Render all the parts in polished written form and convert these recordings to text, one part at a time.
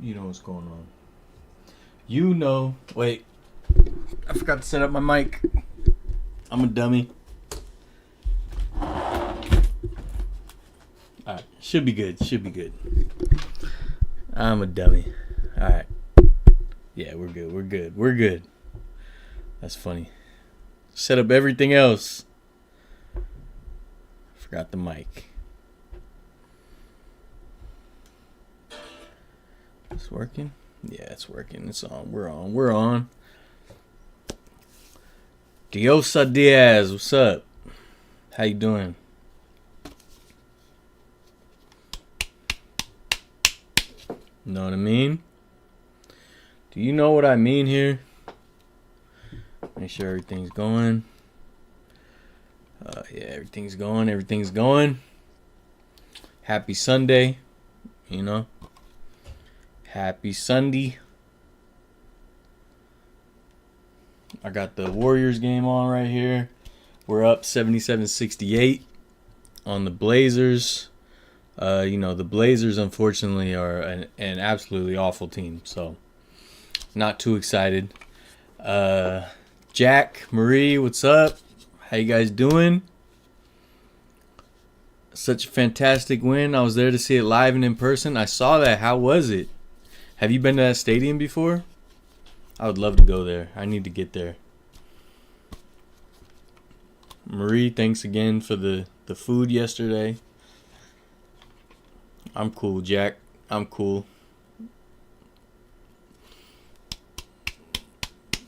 You know what's going on. You know. Wait. I forgot to set up my mic. I'm a dummy. Alright. Should be good. Should be good. I'm a dummy. Alright. Yeah, we're good. We're good. We're good. That's funny. Set up everything else. Forgot the mic. It's working? Yeah, it's working. It's on. We're on. We're on. Diosa Diaz, what's up? How you doing? Know what I mean? Do you know what I mean here? Make sure everything's going. Yeah, everything's going. Everything's going. Happy Sunday. You know? Happy Sunday. I got the Warriors game on right here. We're up 77-68 on the Blazers. You know, the Blazers, unfortunately, are an absolutely awful team. So, not too excited. Jack, Marie, what's up? How you guys doing? Such a fantastic win. I was there to see it live and in person. I saw that. How was it? Have you been to that stadium before? I would love to go there. I need to get there. Marie, thanks again for the food yesterday. I'm cool, Jack. I'm cool.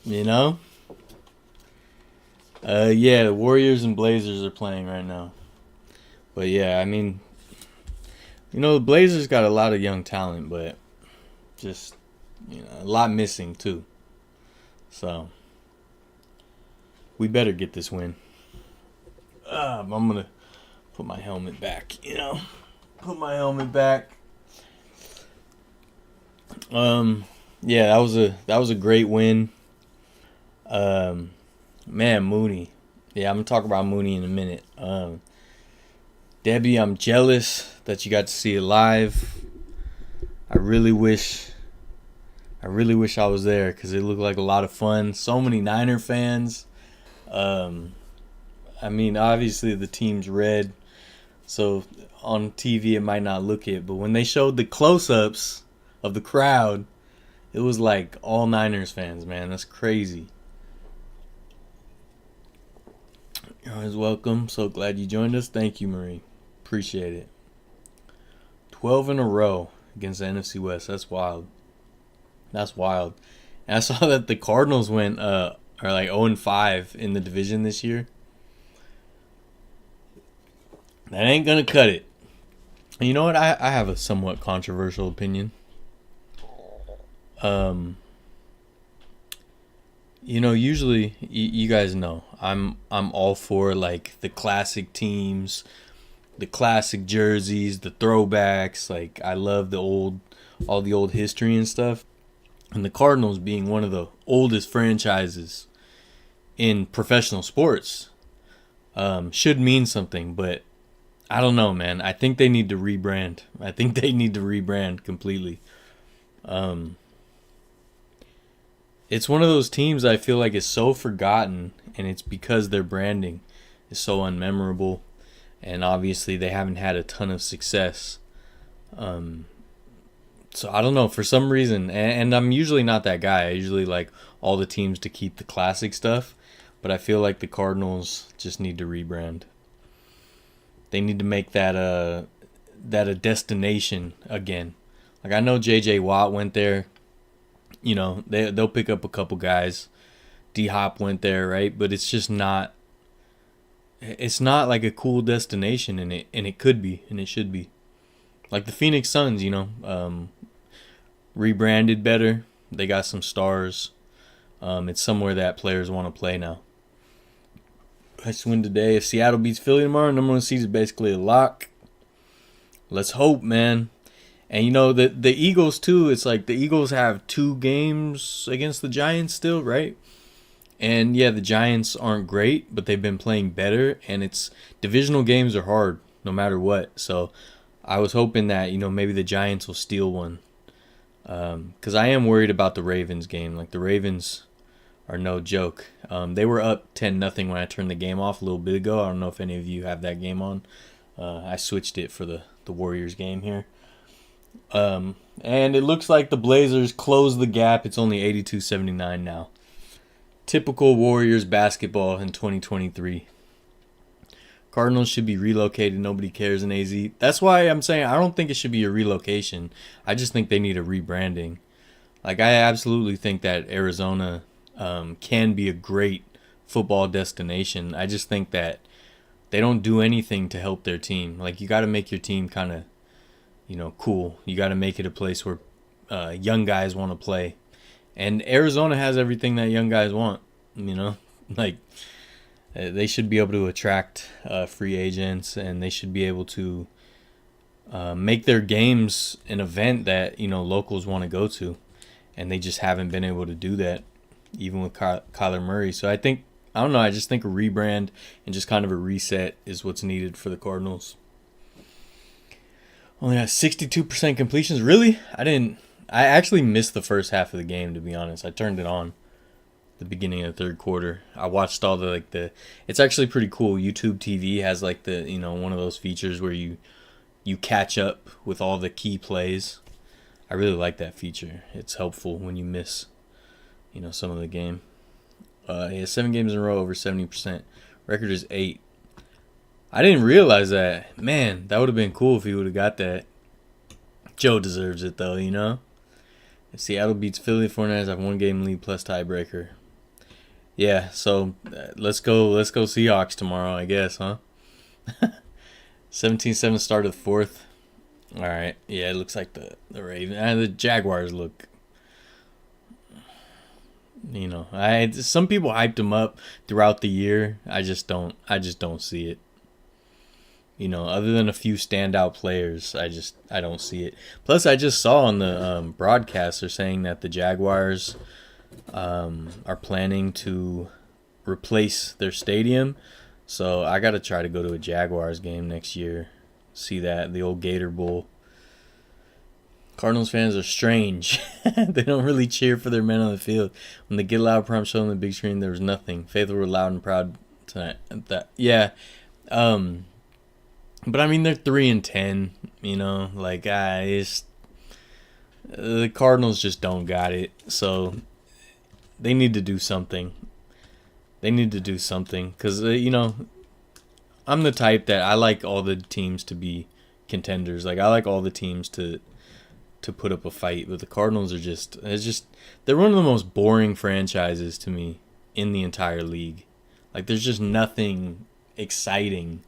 You know? Yeah, the Warriors and Blazers are playing right now. But yeah, I mean, you know, the Blazers got a lot of young talent, but just, you know, a lot missing too. So, we better get this win. I'm going to put my helmet back, you know. Put my helmet back. Yeah, that was a great win. Man, Mooney. Yeah, I'm going to talk about Mooney in a minute. Debbie, I'm jealous that you got to see it live. I really wish I was there because it looked like a lot of fun. So many Niner fans. I mean, obviously the team's red, so on TV it might not look it. But when they showed the close-ups of the crowd, it was like all Niners fans, man. That's crazy. You're always welcome. So glad you joined us. Thank you, Marie. Appreciate it. 12 in a row against the NFC West. That's wild. That's wild. And I saw that the Cardinals are like 0-5 in the division this year. That ain't gonna cut it. And you know what? I have a somewhat controversial opinion. You know, usually you guys know I'm all for like the classic teams, the classic jerseys, the throwbacks. Like I love all the old history and stuff. And the Cardinals being one of the oldest franchises in professional sports should mean something, but I don't know, man. I think they need to rebrand. I think they need to rebrand completely. It's one of those teams I feel like is so forgotten, and it's because their branding is so unmemorable, and obviously they haven't had a ton of success. So I don't know, for some reason, and I'm usually not that guy. I usually like all the teams to keep the classic stuff, but I feel like the Cardinals just need to rebrand. They need to make that a destination again. Like I know J.J. Watt went there. You know, they'll pick up a couple guys. D-Hop went there, right? But it's just not. It's not like a cool destination, and it could be, and it should be. Like the Phoenix Suns, you know, rebranded better. They got some stars. It's somewhere that players want to play now. Let's win today. If Seattle beats Philly tomorrow, number one seed is basically a lock. Let's hope, man. And you know, the Eagles too, it's like the Eagles have 2 games against the Giants still, right? And yeah, the Giants aren't great, but they've been playing better, and it's divisional games are hard no matter what. So I was hoping that, you know, maybe the Giants will steal one. Because I am worried about the Ravens game. Like, the Ravens are no joke. They were up 10-0 when I turned the game off a little bit ago. I don't know if any of you have that game on. I switched it for the Warriors game here. And it looks like the Blazers closed the gap. It's only 82-79 now. Typical Warriors basketball in 2023. Cardinals should be relocated. Nobody cares in AZ. That's why I'm saying I don't think it should be a relocation. I just think they need a rebranding. Like, I absolutely think that Arizona can be a great football destination. I just think that they don't do anything to help their team. Like, you got to make your team kind of, cool. You got to make it a place where young guys want to play. And Arizona has everything that young guys want, Like, they should be able to attract free agents, and they should be able to make their games an event that, locals want to go to. And they just haven't been able to do that, even with Kyler Murray. So I just think a rebrand and just kind of a reset is what's needed for the Cardinals. Only got 62% completions. Really? I actually missed the first half of the game, to be honest. I turned it on the beginning of the third quarter. I watched all it's actually pretty cool. YouTube TV has like one of those features where you catch up with all the key plays. I really like that feature. It's helpful when you miss, some of the game. 7 games in a row over 70%. Record is 8. I didn't realize that. Man, that would have been cool if he would have got that. Joe deserves it, though, If Seattle beats Philly, 49ers have 1-game lead plus tiebreaker. Yeah, so let's go Seahawks tomorrow, I guess, huh? 17-7 start of the fourth. All right. Yeah, it looks like the Ravens and the Jaguars look. Some people hyped them up throughout the year. I just don't see it. Other than a few standout players, I don't see it. Plus, I just saw on the broadcast they're saying that the Jaguars are planning to replace their stadium. So I got to try to go to a Jaguars game next year. See that, the old Gator Bowl. Cardinals fans are strange. They don't really cheer for their men on the field. When they get loud prompt show on the big screen, there was nothing. Faithful were loud and proud tonight. Yeah. But I mean, they're 3-10. The Cardinals just don't got it. So they need to do something. Because, I'm the type that I like all the teams to be contenders. Like, I like all the teams to put up a fight. But the Cardinals are they're one of the most boring franchises to me in the entire league. Like, there's just nothing exciting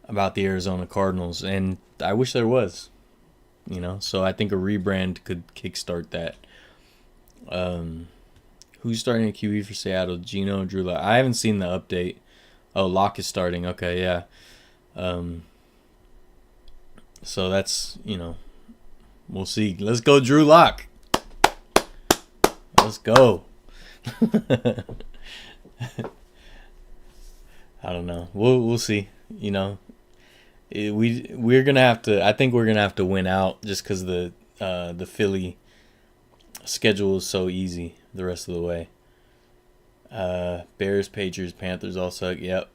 about the Arizona Cardinals. And I wish there was. So I think a rebrand could kickstart that. Who's starting a QB for Seattle? Geno, Drew Lock. I haven't seen the update. Oh, Locke is starting. Okay, yeah. So that's, we'll see. Let's go, Drew Lock. Let's go. I don't know. We'll see. We're gonna have to. I think we're gonna have to win out just because the Philly schedule is so easy the rest of the way. Bears, Patriots, Panthers all suck. Yep.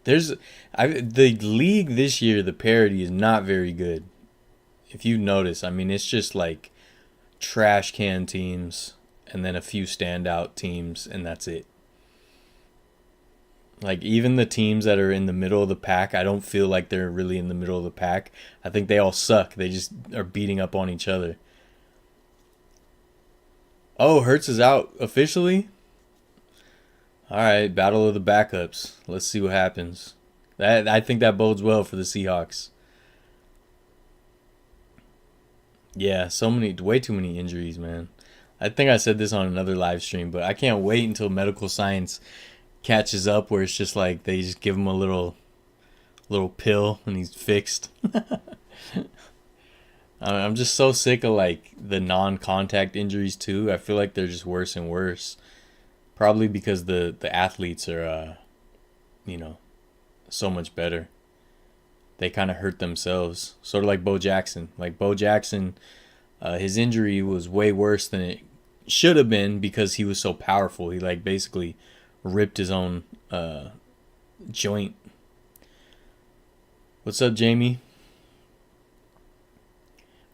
The league this year, the parity is not very good. If you notice, I mean, it's just like trash can teams and then a few standout teams, and that's it. Like, even the teams that are in the middle of the pack, I don't feel like they're really in the middle of the pack. I think they all suck. They just are beating up on each other. Oh, Hurts is out officially? All right, battle of the backups. Let's see what happens. I think that bodes well for the Seahawks. Yeah, way too many injuries, man. I think I said this on another live stream, but I can't wait until medical science catches up where it's just like they just give him a little pill and he's fixed. I'm just so sick of like the non-contact injuries too. I feel like they're just worse and worse. Probably because the athletes are so much better. They kind of hurt themselves. Sort of like Bo Jackson. Like Bo Jackson His injury was way worse than it should have been because he was so powerful. He like basically ripped his own joint. What's up, Jamie?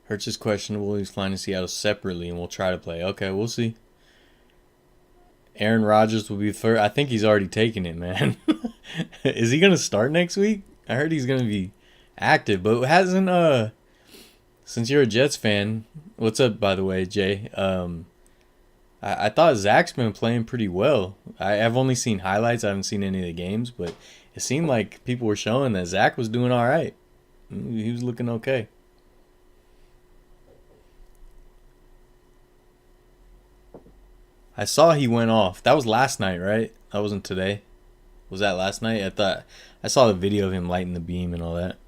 Hurts is questionable. He's flying to Seattle separately, and we'll try to play. Okay, we'll see. Aaron Rodgers will be first. I think he's already taken it, man. Is he gonna start next week? I heard he's gonna be active, but hasn't since you're a Jets fan, what's up, by the way, Jay? I thought Zach's been playing pretty well. I've only seen highlights. I haven't seen any of the games, but it seemed like people were showing that Zach was doing all right. He was looking okay. I saw he went off. That was last night, right? That wasn't today. Was that last night? I saw the video of him lighting the beam and all that.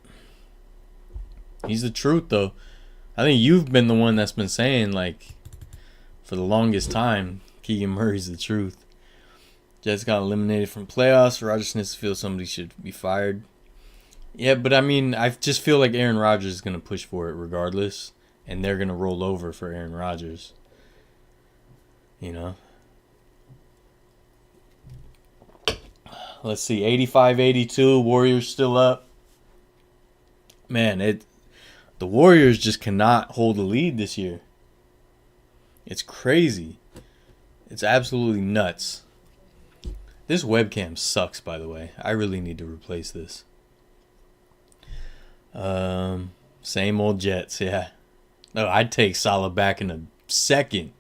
He's the truth, though. I think you've been the one that's been saying, like, for the longest time, Keegan Murray's the truth. Jets got eliminated from playoffs. Rodgers needs to feel somebody should be fired. Yeah, but I mean, I just feel like Aaron Rodgers is going to push for it regardless, and they're going to roll over for Aaron Rodgers. You know? Let's see, 85-82, Warriors still up. Man, the Warriors just cannot hold a lead this year. It's crazy. It's absolutely nuts. This webcam sucks, by the way. I really need to replace this. Same old Jets, yeah. No, I'd take Salah back in a second.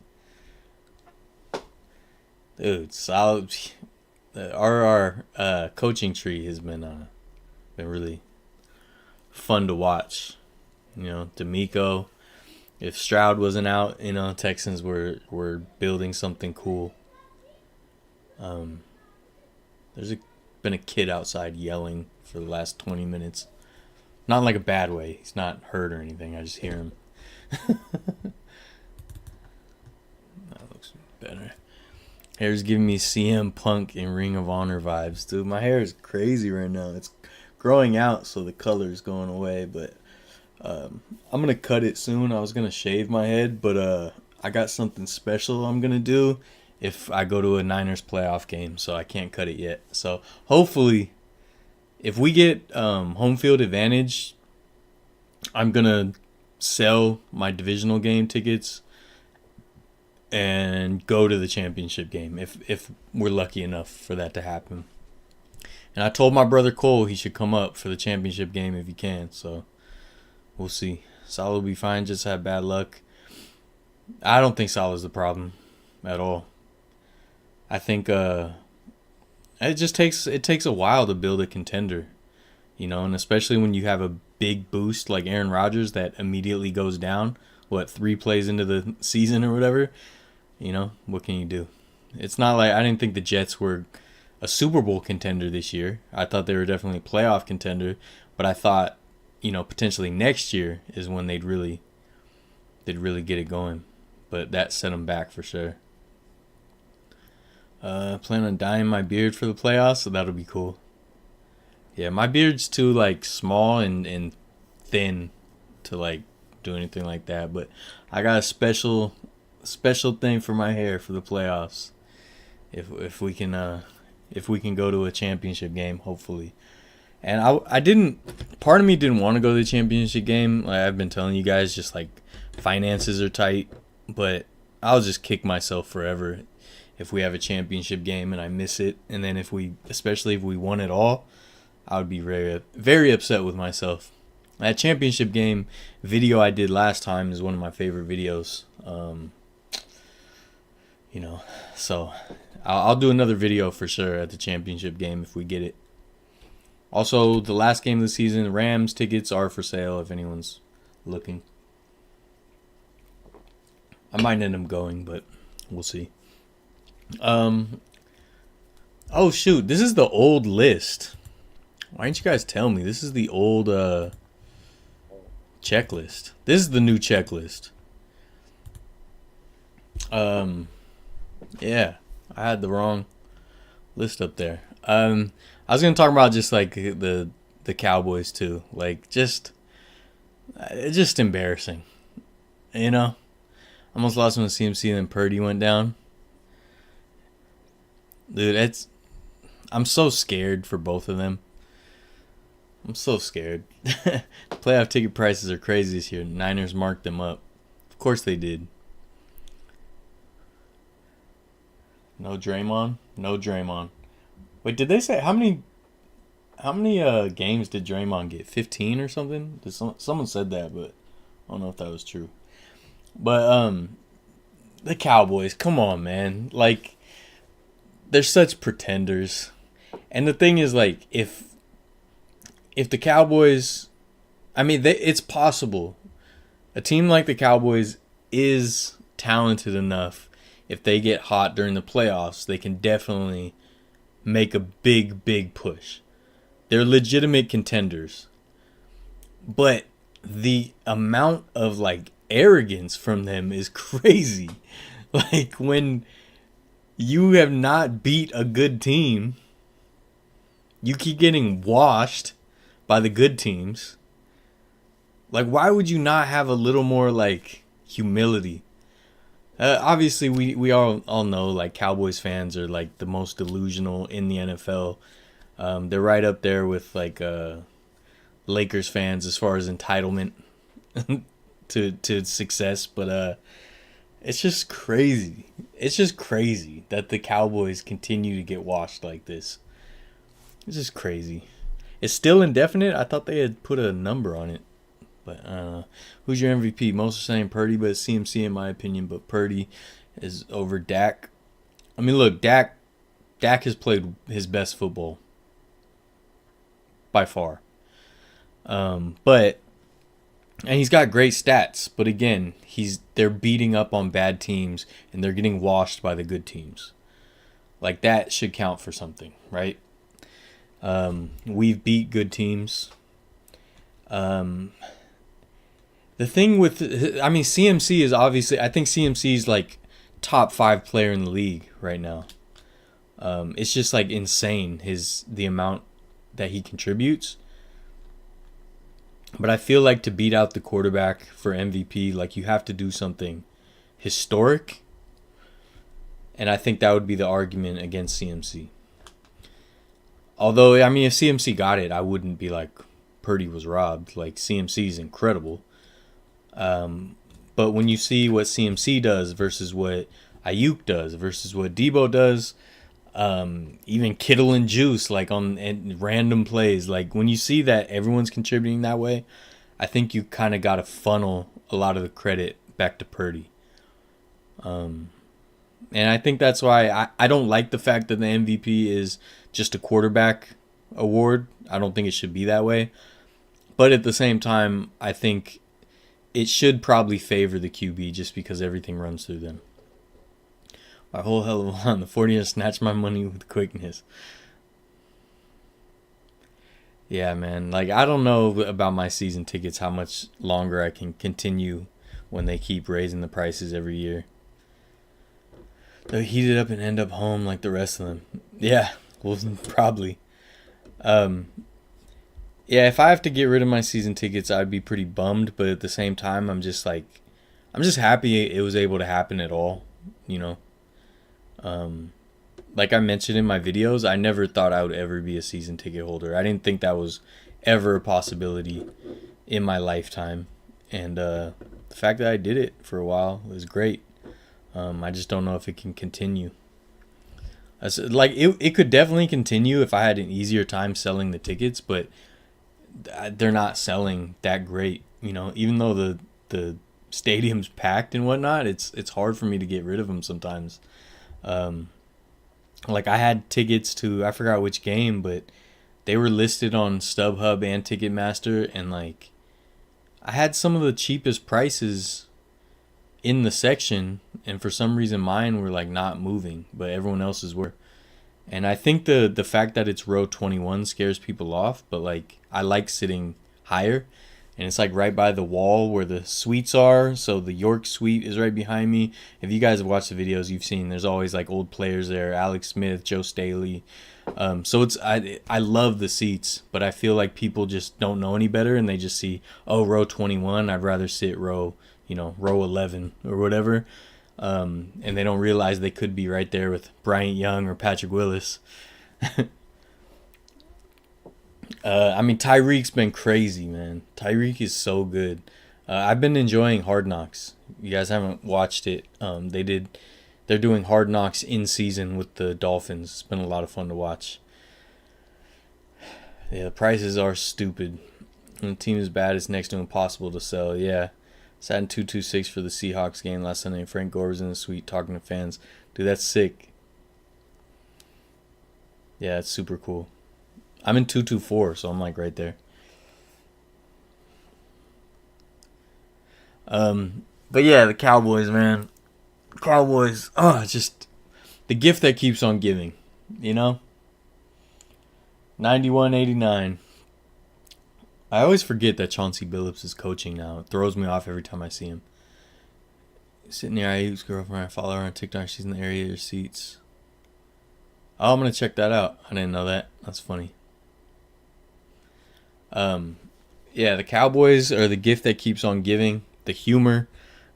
Dude, Salah. Our coaching tree has been really fun to watch. You know, D'Amico. If Stroud wasn't out, you know, Texans were building something cool. There's been a kid outside yelling for the last 20 minutes. Not in like a bad way. He's not hurt or anything. I just hear him. That looks better. Hair's giving me CM Punk and Ring of Honor vibes. Dude, my hair is crazy right now. It's growing out, so the color's going away, but I'm going to cut it soon. I was going to shave my head, but I got something special I'm going to do if I go to a Niners playoff game, so I can't cut it yet. So hopefully, if we get home field advantage, I'm going to sell my divisional game tickets and go to the championship game if we're lucky enough for that to happen. And I told my brother Cole he should come up for the championship game if he can, so we'll see. Salah will be fine, just have bad luck. I don't think Salah's the problem at all. I think it takes a while to build a contender, you know, and especially when you have a big boost like Aaron Rodgers that immediately goes down, 3 plays into the season or whatever. You know, what can you do? It's not like I didn't think the Jets were a Super Bowl contender this year. I thought they were definitely a playoff contender, but I thought, you know, potentially next year is when they'd really get it going. But that set them back for sure. Plan on dyeing my beard for the playoffs, so that'll be cool. Yeah, my beard's too like small and thin to like do anything like that, but I got a special thing for my hair for the playoffs. If we can go to a championship game, hopefully. And I didn't. Part of me didn't want to go to the championship game. Like I've been telling you guys, just like finances are tight. But I'll just kick myself forever if we have a championship game and I miss it. And then especially if we won it all, I would be very, very upset with myself. That championship game video I did last time is one of my favorite videos. You know, so I'll do another video for sure at the championship game if we get it. Also, the last game of the season, Rams tickets are for sale if anyone's looking. I might end up going, but we'll see. Oh shoot, this is the old list. Why didn't you guys tell me? This is the old checklist. This is the new checklist. Yeah, I had the wrong list up there. I was gonna talk about just like the Cowboys too. Like it's just embarrassing. You know, I almost lost when CMC and then Purdy went down. Dude, I'm so scared for both of them. I'm so scared. Playoff ticket prices are crazy this year. Niners marked them up. Of course they did. No Draymond? No Draymond. Wait, did they say how many games did Draymond get? 15 or something? Someone said that, but I don't know if that was true. But the Cowboys, come on, man. Like, they're such pretenders. And the thing is, like, if the Cowboys, I mean, it's possible. A team like the Cowboys is talented enough. If they get hot during the playoffs, they can definitely make a big, big push. They're legitimate contenders. But the amount of, like, arrogance from them is crazy. Like, when you have not beat a good team, you keep getting washed by the good teams. Like, why would you not have a little more, like, humility? Obviously, we all know, like, Cowboys fans are, like, the most delusional in the NFL. They're right up there with, like, Lakers fans as far as entitlement to success. But it's just crazy. It's just crazy that the Cowboys continue to get washed like this. It's just crazy. It's still indefinite. I thought they had put a number on it. But who's your MVP? Most are saying Purdy, but it's CMC in my opinion. But Purdy is over Dak. I mean, look, Dak has played his best football by far. But and he's got great stats. But again, they're beating up on bad teams and they're getting washed by the good teams. Like, that should count for something, right? We've beat good teams. The thing with, I mean, CMC is obviously, I think CMC is like top 5 player in the league right now. It's just like insane the amount that he contributes. But I feel like to beat out the quarterback for MVP, like, you have to do something historic. And I think that would be the argument against CMC. Although, I mean, if CMC got it, I wouldn't be like Purdy was robbed. Like, CMC is incredible. But when you see what CMC does versus what Ayuk does versus what Debo does, even Kittle and Juice, like, on random plays, like, when you see that everyone's contributing that way, I think you kind of got to funnel a lot of the credit back to Purdy. And I think that's why I don't like the fact that the MVP is just a quarterback award. I don't think it should be that way. But at the same time, I think it should probably favor the QB just because everything runs through them. My whole hell of a lot. The 40ers snatched my money with quickness. Yeah, man. Like, I don't know about my season tickets, how much longer I can continue when they keep raising the prices every year. They'll heat it up and end up home like the rest of them. Yeah, well, probably. Yeah, if I have to get rid of my season tickets, I'd be pretty bummed. But at the same time, I'm just happy it was able to happen at all, you know. Like I mentioned in my videos, I never thought I would ever be a season ticket holder. I didn't think that was ever a possibility in my lifetime. And the fact that I did it for a while was great. I just don't know if it can continue. Like, it could definitely continue if I had an easier time selling the tickets, but they're not selling that great, you know. Even though the stadium's packed and whatnot, it's hard for me to get rid of them sometimes. Like, I had tickets to, I forgot which game, but they were listed on StubHub and Ticketmaster, and like, I had some of the cheapest prices in the section, and for some reason mine were like not moving, but everyone else's were. And I think the fact that it's row 21 scares people off, but like, I like sitting higher, and it's like right by the wall where the suites are, so the York suite is right behind me. If you guys have watched the videos, you've seen there's always like old players there, Alex Smith, Joe Staley. So I love the seats, but I feel like people just don't know any better, and they just see, oh, row 21, I'd rather sit row row 11 or whatever. And they don't realize they could be right there with Bryant Young or Patrick Willis. Tyreek's been crazy, man. Tyreek is so good. I've been enjoying Hard Knocks. You guys haven't watched it. They're doing Hard Knocks in season with the Dolphins. It's been a lot of fun to watch. Yeah, the prices are stupid. When the team is bad, it's next to impossible to sell. Yeah. Sat in 226 for the Seahawks game last Sunday. Frank Gore was in the suite talking to fans. Dude, that's sick. Yeah, it's super cool. I'm in 224, so I'm like right there. But yeah, the Cowboys, man. Cowboys, just the gift that keeps on giving, 91-89. I always forget that Chauncey Billups is coaching now. It throws me off every time I see him. Sitting near IU's girlfriend. I follow her on TikTok. She's in the area of your seats. Oh, I'm going to check that out. I didn't know that. That's funny. Yeah, the Cowboys are the gift that keeps on giving. The humor,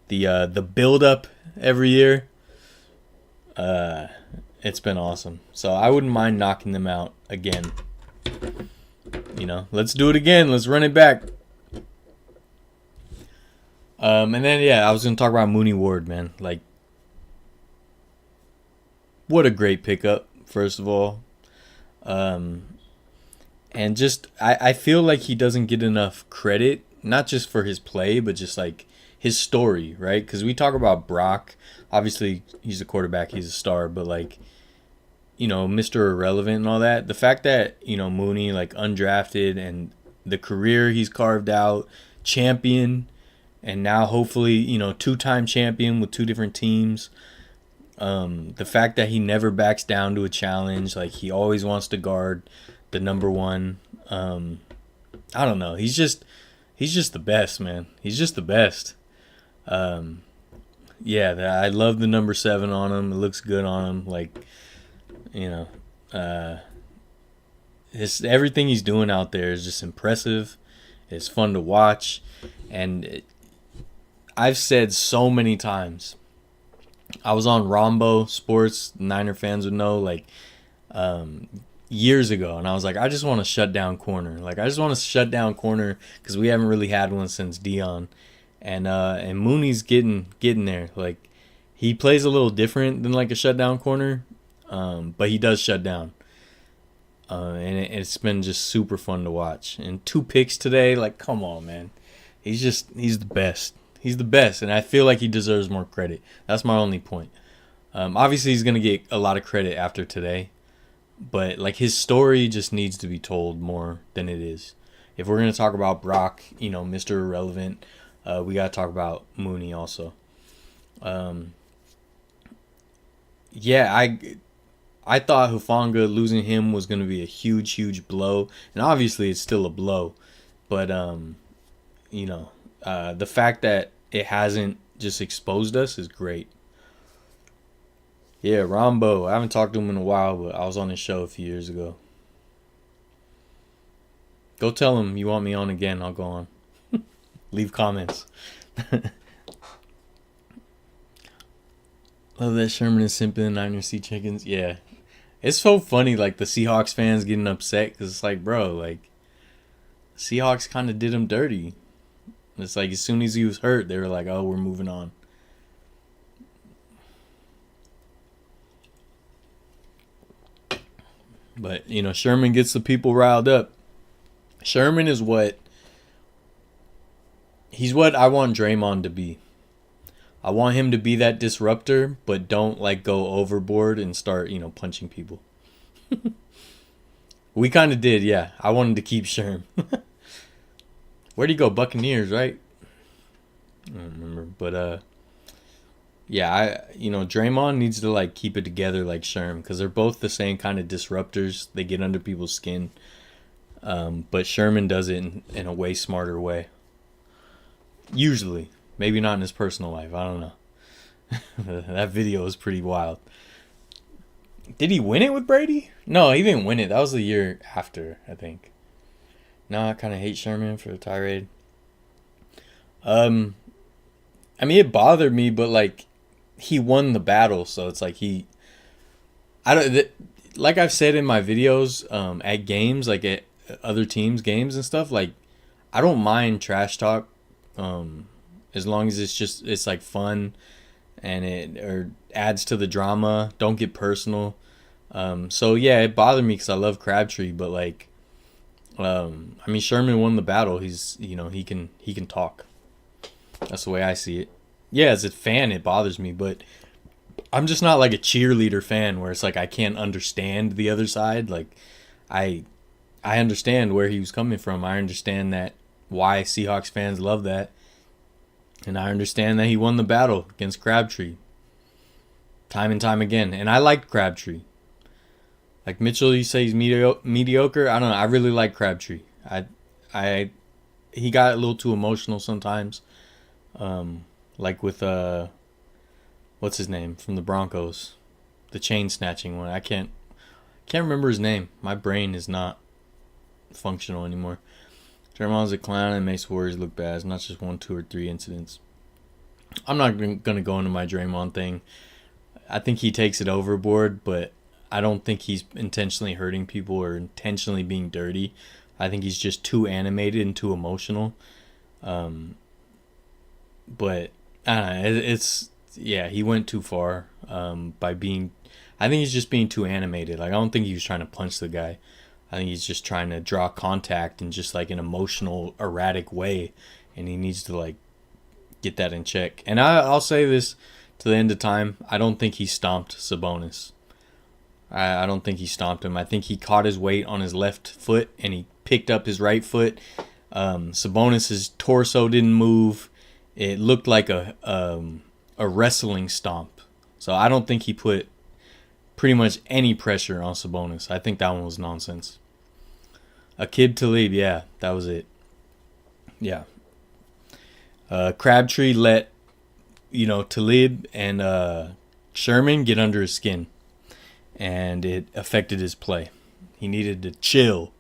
the build-up every year. It's been awesome. So I wouldn't mind knocking them out again. Let's do it again. Let's run it back. And then, I was going to talk about Mooney Ward, man. Like, what a great pickup, first of all. And just, I feel like he doesn't get enough credit, not just for his play, but just like his story, right? Because we talk about Brock. Obviously, he's a quarterback, he's a star, but like, Mr. Irrelevant and all that. The fact that, Mooney, like, undrafted and the career he's carved out, champion, and now hopefully, two-time champion with two different teams. The fact that he never backs down to a challenge, like, he always wants to guard the number one. I don't know. He's just the best, man. He's just the best. I love the number 7 on him. It looks good on him. Like, everything he's doing out there is just impressive. It's fun to watch. And I've said so many times, I was on Rombo Sports, Niner fans would know, like, years ago, and I was like, I just want to shut down corner. Like, I just want to shut down corner because we haven't really had one since Dion. And Mooney's getting there. Like, he plays a little different than like a shutdown corner. But he does shut down. And it's been just super fun to watch. And 2 picks today, like, come on, man. He's the best. He's the best, and I feel like he deserves more credit. That's my only point. Obviously, he's going to get a lot of credit after today. But, like, his story just needs to be told more than it is. If we're going to talk about Brock, Mr. Irrelevant, we got to talk about Mooney also. I thought Hufanga, losing him was going to be a huge, huge blow. And obviously it's still a blow. But, the fact that it hasn't just exposed us is great. Yeah, Rombo. I haven't talked to him in a while, but I was on his show a few years ago. Go tell him you want me on again. I'll go on. Leave comments. Love that Sherman is simping the Niners Sea Chickens. Yeah. It's so funny, like, the Seahawks fans getting upset because it's like, bro, like, Seahawks kind of did him dirty. It's like as soon as he was hurt, they were like, oh, we're moving on. But, Sherman gets the people riled up. Sherman is he's what I want Draymond to be. I want him to be that disruptor, but don't, like, go overboard and start, punching people. We kind of did, yeah. I wanted to keep Sherm. Where'd he go? Buccaneers, right? I don't remember. But, Draymond needs to, like, keep it together like Sherm, because they're both the same kind of disruptors. They get under people's skin. But Sherman does it in a way smarter way. Usually. Maybe not in his personal life. I don't know. That video is pretty wild. Did he win it with Brady? No, he didn't win it. That was the year after, I think. No, I kind of hate Sherman for the tirade. I mean, it bothered me, but like, he won the battle, so it's like I don't. Like I've said in my videos, at games, like at other teams' games and stuff, like I don't mind trash talk, as long as it's like fun and it or adds to the drama. Don't get personal. So yeah, it bothered me because I love Crabtree, but like, I mean, Sherman won the battle. He's he can talk. That's the way I see it. Yeah, as a fan, it bothers me, but I'm just not like a cheerleader fan where it's like I can't understand the other side. Like, I I understand where he was coming from. I understand that why Seahawks fans love that, and I understand that he won the battle against Crabtree time and time again. And I liked Crabtree. Like Mitchell, you say he's mediocre. I don't know. I really like Crabtree. I he got a little too emotional sometimes. Like with what's his name from the Broncos, the chain snatching one. I can't remember his name. My brain is not functional anymore. Draymond's a clown and makes Warriors look bad. It's not just 1, 2, or 3 incidents. I'm not gonna go into my Draymond thing. I think he takes it overboard, but I don't think he's intentionally hurting people or intentionally being dirty. I think he's just too animated and too emotional. But I don't know, he went too far by being. I think he's just being too animated. Like I don't think he was trying to punch the guy. I think he's just trying to draw contact in just like an emotional, erratic way, and he needs to like get that in check. And I'll say this to the end of time: I don't think he stomped Sabonis. I don't think he stomped him. I think he caught his weight on his left foot and he picked up his right foot. Sabonis's torso didn't move. It looked like a wrestling stomp. So I don't think he put pretty much any pressure on Sabonis. I think that one was nonsense. Akib Talib, yeah, that was it. Yeah. Crabtree let Talib and Sherman get under his skin, and it affected his play. He needed to chill.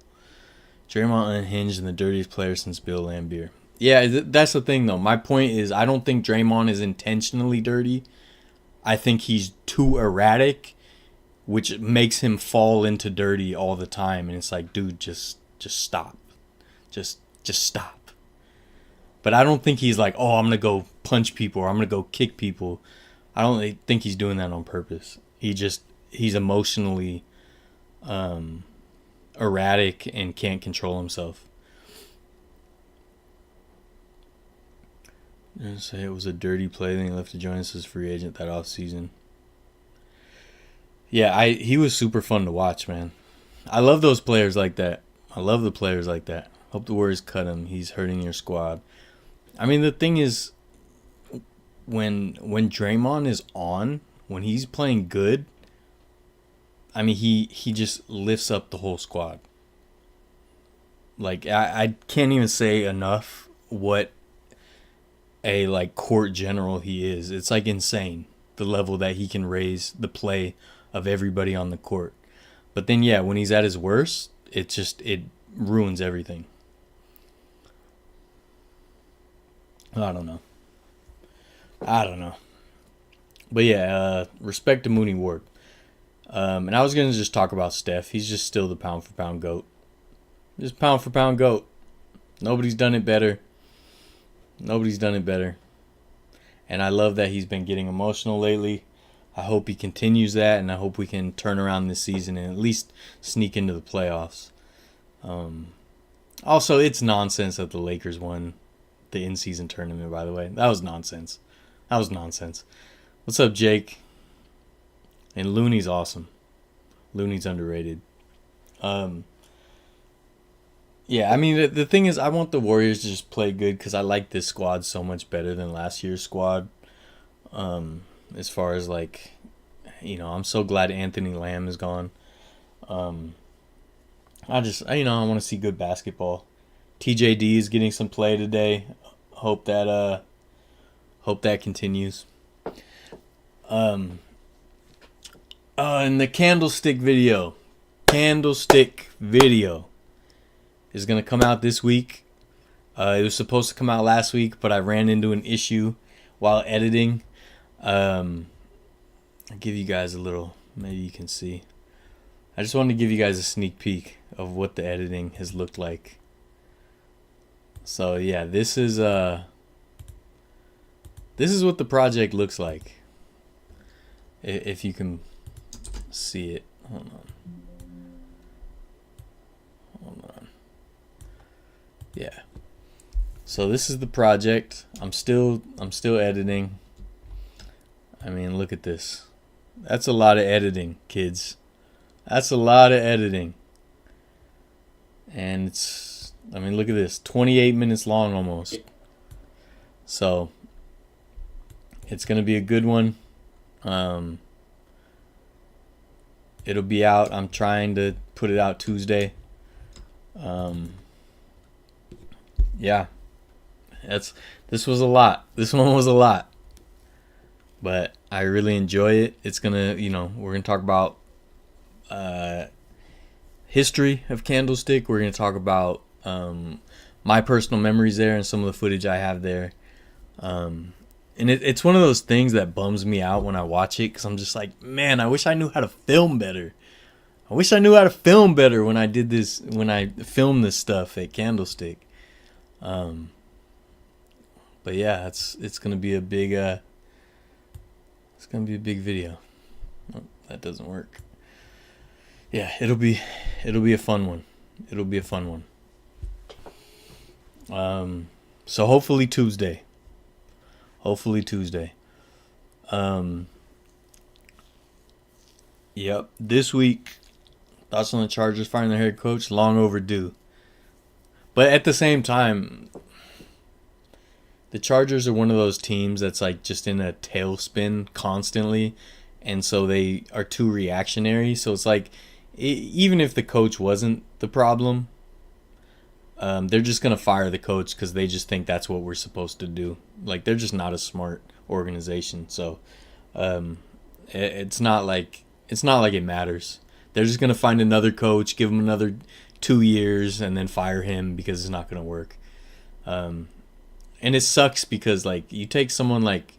Draymond unhinged and the dirtiest player since Bill Laimbeer. Yeah, that's the thing, though. My point is I don't think Draymond is intentionally dirty. I think he's too erratic, which makes him fall into dirty all the time. And it's like, dude, just stop. Just stop. But I don't think he's like, oh, I'm going to go punch people or I'm going to go kick people. I don't think he's doing that on purpose. He's emotionally erratic and can't control himself. I'm going to say it was a dirty play, then he left to join us as free agent that offseason. Yeah, he was super fun to watch, man. I love those players like that. I love the players like that. Hope the Warriors cut him. He's hurting your squad. I mean, the thing is, when Draymond is on, when he's playing good, I mean, he just lifts up the whole squad. Like, I can't even say enough what a, like, court general he is. It's, like, insane, the level that he can raise the play of everybody on the court. But then, yeah, when he's at his worst, it ruins everything. I don't know. But yeah, respect to Mooney Ward. And I was going to just talk about Steph. He's just still the pound-for-pound GOAT. Just pound-for-pound GOAT. Nobody's done it better. And I love that he's been getting emotional lately. I hope he continues that, and I hope we can turn around this season and at least sneak into the playoffs. Also, it's nonsense that the Lakers won the in-season tournament, by the way. That was nonsense. What's up, Jake? And Looney's awesome. Looney's underrated. Yeah, I mean, the thing is, I want the Warriors to just play good because I like this squad so much better than last year's squad. As far as, like, I'm so glad Anthony Lamb is gone. I want to see good basketball. TJD is getting some play today. Hope that continues. And the candlestick video is gonna come out this week. It was supposed to come out last week, but I ran into an issue while editing. I'll give you guys a little, maybe you can see. I just wanted to give you guys a sneak peek of what the editing has looked like. So yeah, this is what the project looks like. If you can see it. Hold on. Yeah. So this is the project. I'm still editing. I mean, look at this. That's a lot of editing, kids. That's a lot of editing. And it's, I mean, look at this. 28 minutes long almost. So it's going to be a good one. It'll be out. I'm trying to put it out Tuesday. Yeah. This was a lot. This one was a lot. But I really enjoy it. It's gonna, we're gonna talk about history of Candlestick. We're gonna talk about my personal memories there and some of the footage I have there. And it's one of those things that bums me out when I watch it, because I'm just like, man, I wish I knew how to film better. I wish I knew how to film better when I filmed this stuff at Candlestick. But yeah, it's gonna be a big video. Oh, that doesn't work. Yeah, it'll be a fun one. It'll be a fun one. So hopefully Tuesday. Yep. This week, thoughts on the Chargers firing their head coach? Long overdue. But at the same time, the Chargers are one of those teams that's like just in a tailspin constantly, and so they are too reactionary. So it's like, even if the coach wasn't the problem, they're just going to fire the coach because they just think that's what we're supposed to do. Like, they're just not a smart organization. So it's not like it matters. They're just going to find another coach, give him another 2 years, and then fire him because it's not going to work. And it sucks because, like, you take someone like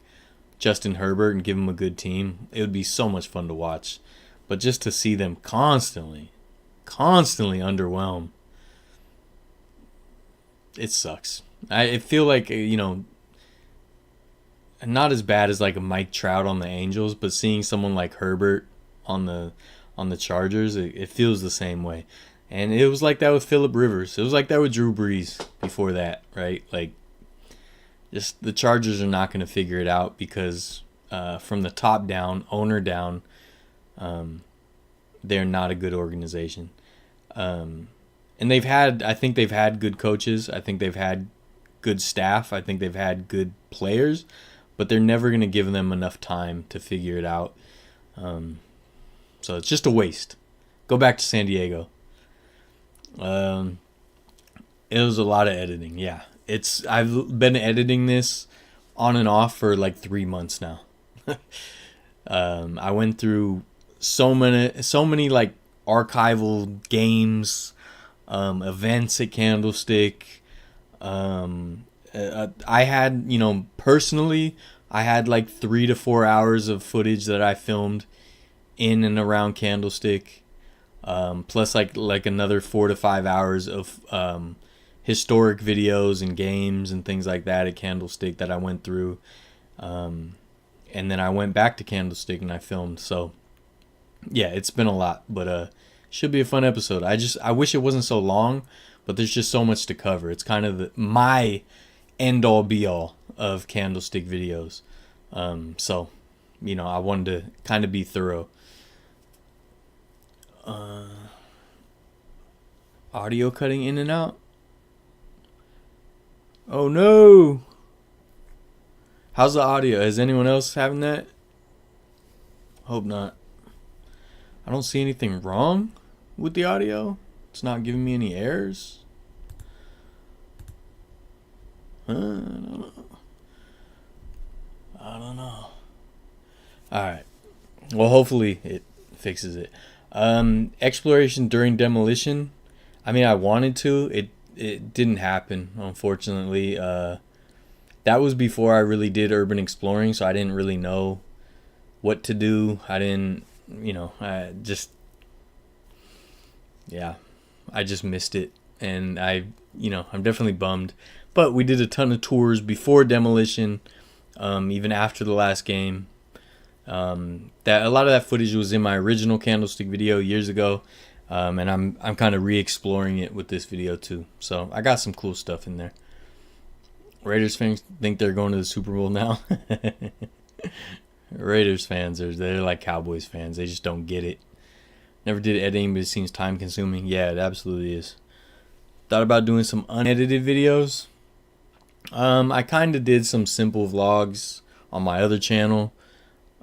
Justin Herbert and give him a good team, it would be so much fun to watch. But just to see them constantly underwhelm, it sucks. I feel like, not as bad as like a Mike Trout on the Angels, but seeing someone like Herbert on the Chargers, it feels the same way. And it was like that with Phillip Rivers. It was like that with Drew Brees before that, right? Like, just the Chargers are not going to figure it out because from the top down, owner down, they're not a good organization. And I think they've had good coaches. I think they've had good staff. I think they've had good players, but they're never going to give them enough time to figure it out. So it's just a waste. Go back to San Diego. It was a lot of editing. Yeah. I've been editing this on and off for like 3 months now. I went through so many like archival games, events at Candlestick. I had, personally, I had like 3 to 4 hours of footage that I filmed in and around Candlestick, plus like another 4 to 5 hours of historic videos and games and things like that at Candlestick that I went through. And then I went back to Candlestick and I filmed. So yeah, it's been a lot, but should be a fun episode. I wish it wasn't so long, but there's just so much to cover. It's kind of my end all be all of Candlestick videos. So, I wanted to kind of be thorough. Audio cutting in and out. Oh no! How's the audio? Is anyone else having that? Hope not. I don't see anything wrong with the audio. It's not giving me any errors. I don't know. Alright. Well, hopefully it fixes it. Exploration during demolition. I mean, I wanted to. It didn't happen, unfortunately. That that was before I really did urban exploring, so I didn't really know what to do. I didn't, I just missed it. And I'm definitely bummed. But we did a ton of tours before demolition, even after the last game. That a lot of that footage was in my original Candlestick video years ago, and I'm kind of re-exploring it with this video too. So I got some cool stuff in there. Raiders fans think they're going to the Super Bowl now. Raiders fans they're like Cowboys fans. They just don't get it. Never did editing, but it seems time consuming. Yeah, it absolutely is. Thought about doing some unedited videos. I kind of did some simple vlogs on my other channel.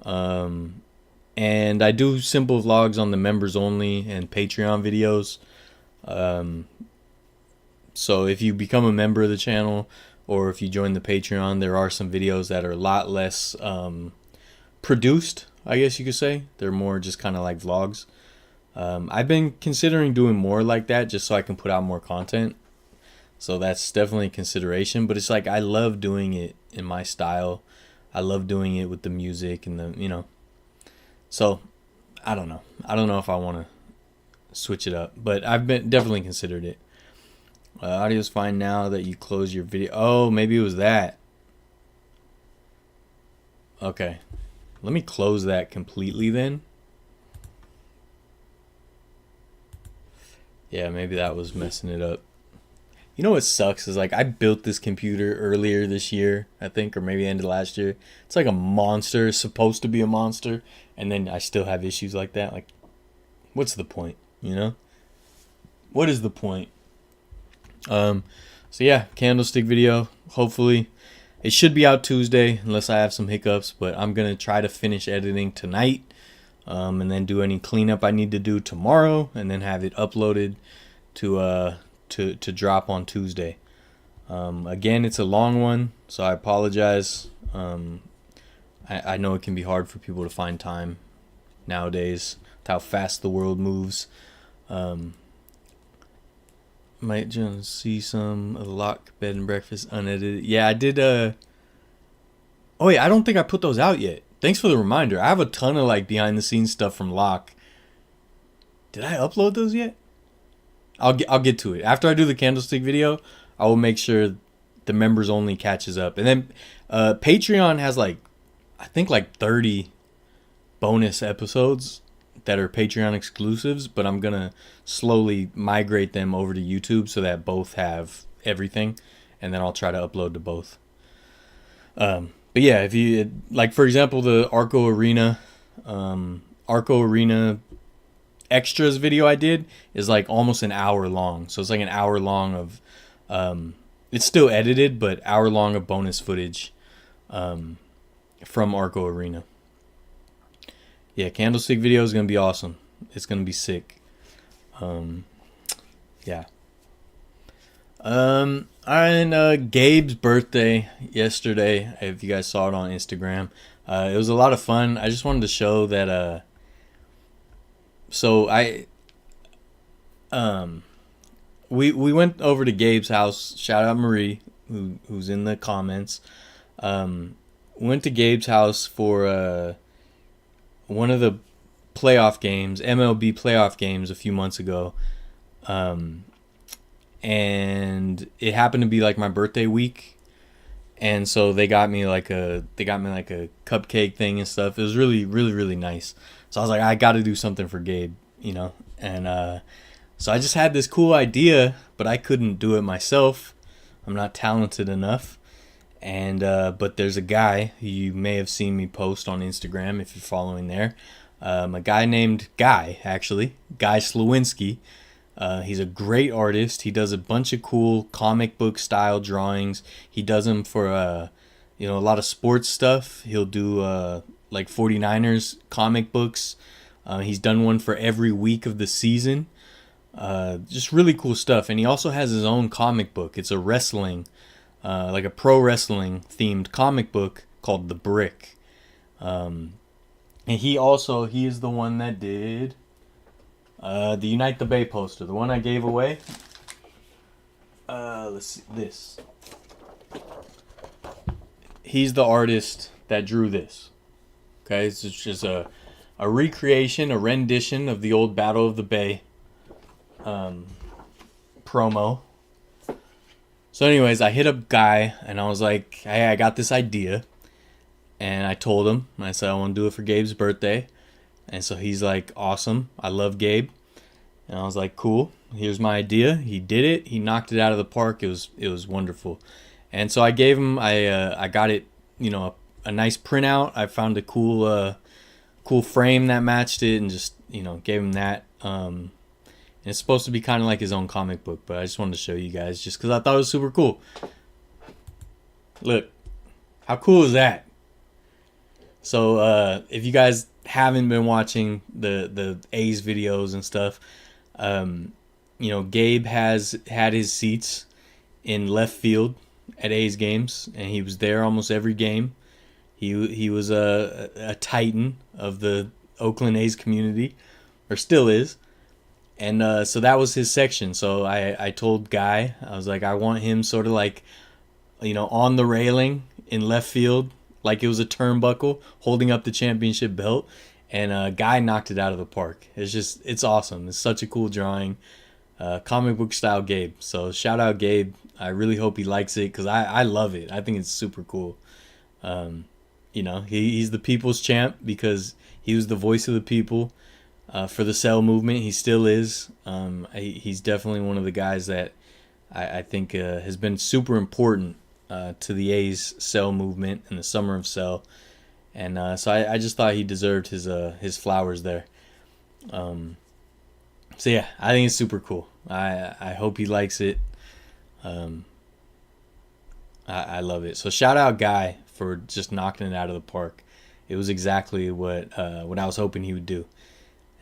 And I do simple vlogs on the members only and Patreon videos. So if you become a member of the channel or if you join the Patreon, there are some videos that are a lot less produced, I guess you could say. They're more just kind of like vlogs. I've been considering doing more like that just so I can put out more content. So that's definitely a consideration. But it's like I love doing it in my style. I love doing it with the music and the. So I don't know. I don't know if I want to switch it up. But I've definitely considered it. Audio's fine now that you close your video. Oh, maybe it was that. Okay. Let me close that completely then. Yeah, maybe that was messing it up. You know what sucks is like I built this computer earlier this year, I think, or maybe end of last year. It's like a monster, it's supposed to be a monster, and then I still have issues like that. Like, what's the point, What is the point? So yeah, Candlestick video. Hopefully, it should be out Tuesday unless I have some hiccups. But I'm gonna try to finish editing tonight, and then do any cleanup I need to do tomorrow, and then have it uploaded to drop on Tuesday. Again, it's a long one, so I apologize. I know it can be hard for people to find time nowadays with how fast the world moves. Might just see some Lock Bed and Breakfast unedited. Yeah, I did. Oh yeah, I don't think I put those out yet. Thanks for the reminder. I have a ton of like behind the scenes stuff from Lock. Did I upload those yet? I'll get to it after I do the Candlestick video. I will make sure the members only catches up, and then Patreon has I think 30 bonus episodes that are Patreon exclusives, but I'm gonna slowly migrate them over to YouTube so that both have everything, and then I'll try to upload to both. But yeah, if you for example, the Arco Arena extras video I did is almost an hour long, so it's an hour long of it's still edited, but hour long of bonus footage from Arco Arena. Yeah, Candlestick video is gonna be awesome. It's gonna be sick. Yeah. And Gabe's birthday yesterday, if you guys saw it on Instagram, it was a lot of fun. I just wanted to show that so we went over to Gabe's house. Shout out Marie, who's in the comments. Went to Gabe's house for one of the playoff games, MLB playoff games a few months ago. And it happened to be my birthday week. And so they got me a cupcake thing and stuff. It was really, really, really nice. So I was like, I got to do something for Gabe, And so I just had this cool idea, but I couldn't do it myself. I'm not talented enough. And but there's a guy who you may have seen me post on Instagram if you're following there. A guy named Guy Slawinski. He's a great artist. He does a bunch of cool comic book style drawings. He does them for a lot of sports stuff. He'll do 49ers comic books. He's done one for every week of the season. Just really cool stuff. And he also has his own comic book. It's a wrestling, a pro wrestling themed comic book called The Brick. And he is the one that did the Unite the Bay poster, the one I gave away. Let's see this. he's the artist that drew this. Okay, it's just a recreation, a rendition of the old Battle of the Bay promo. So anyways, I hit up Guy, and I was like, hey, I got this idea. And I told him, I said, I want to do it for Gabe's birthday. And so he's like, awesome, I love Gabe. And I was like, cool, here's my idea. He did it. He knocked it out of the park. It was wonderful. And so I gave him, I got it, a nice printout. I found a cool frame that matched it, and just, gave him that. And it's supposed to be kind of like his own comic book, but I just wanted to show you guys just because I thought it was super cool. Look, how cool is that? So if you guys haven't been watching the A's videos and stuff, Gabe has had his seats in left field at A's games, and he was there almost every game. He was a titan of the Oakland A's community, or still is. And so that was his section. So I told Guy, I was like, I want him sort of like, on the railing in left field, like it was a turnbuckle, holding up the championship belt. And Guy knocked it out of the park. It's awesome. It's such a cool drawing. Comic book style Gabe. So shout out Gabe. I really hope he likes it, because I love it. I think it's super cool. He's the people's champ because he was the voice of the people. For the Cell movement, he still is. He's definitely one of the guys that I think has been super important to the A's Cell movement and the summer of Cell. And so I just thought he deserved his flowers there. So yeah, I think it's super cool. I hope he likes it. I love it. So shout out Guy for just knocking it out of the park. It was exactly what I was hoping he would do.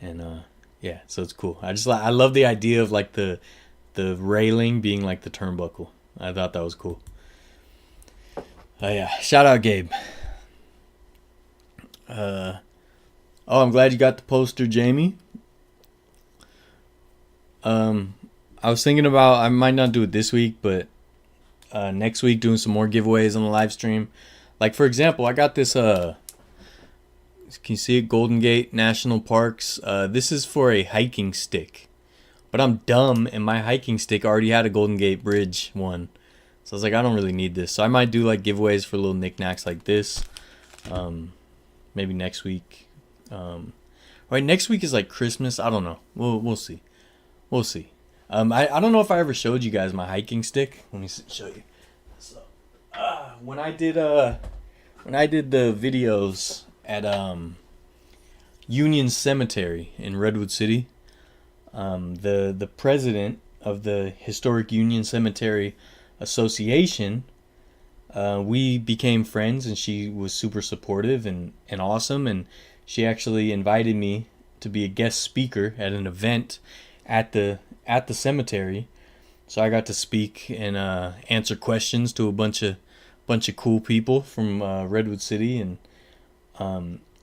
And yeah, so it's cool. I love the idea of like the railing being like the turnbuckle. I thought that was cool. Yeah, shout out Gabe. I'm glad you got the poster, Jamie. I was thinking about, I might not do it this week, but next week doing some more giveaways on the live stream. Like for example, I got this can you see it? Golden Gate National Parks. This is for a hiking stick. But I'm dumb, and my hiking stick already had a Golden Gate Bridge one. So I was like, I don't really need this. So I might do like giveaways for little knickknacks like this. Maybe next week. Right, next week is like Christmas. I don't know. We'll see. We'll see. I don't know if I ever showed you guys my hiking stick. Let me show you. So, when I did the videos at Union Cemetery in Redwood City, the president of the Historic Union Cemetery Association, we became friends, and she was super supportive and awesome, and she actually invited me to be a guest speaker at an event at the cemetery. So I got to speak and answer questions to a bunch of cool people from Redwood City, and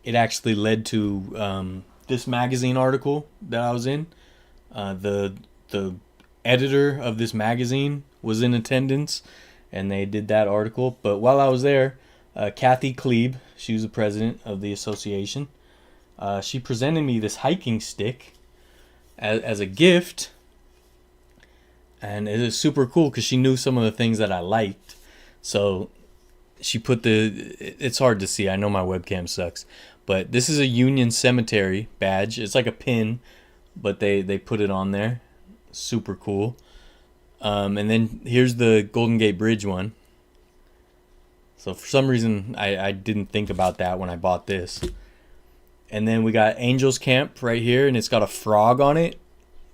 it actually led to this magazine article that I was in. The editor of this magazine was in attendance, and they did that article. But while I was there, Kathy Klebe, she was the president of the association, she presented me this hiking stick as a gift, and it was super cool because she knew some of the things that I liked. So she put it's hard to see, I know my webcam sucks, but this is a Union Cemetery badge. It's like a pin, but they put it on there. Super cool. And then here's the Golden Gate Bridge one. So for some reason I didn't think about that when I bought this. And then we got Angels Camp right here, and it's got a frog on it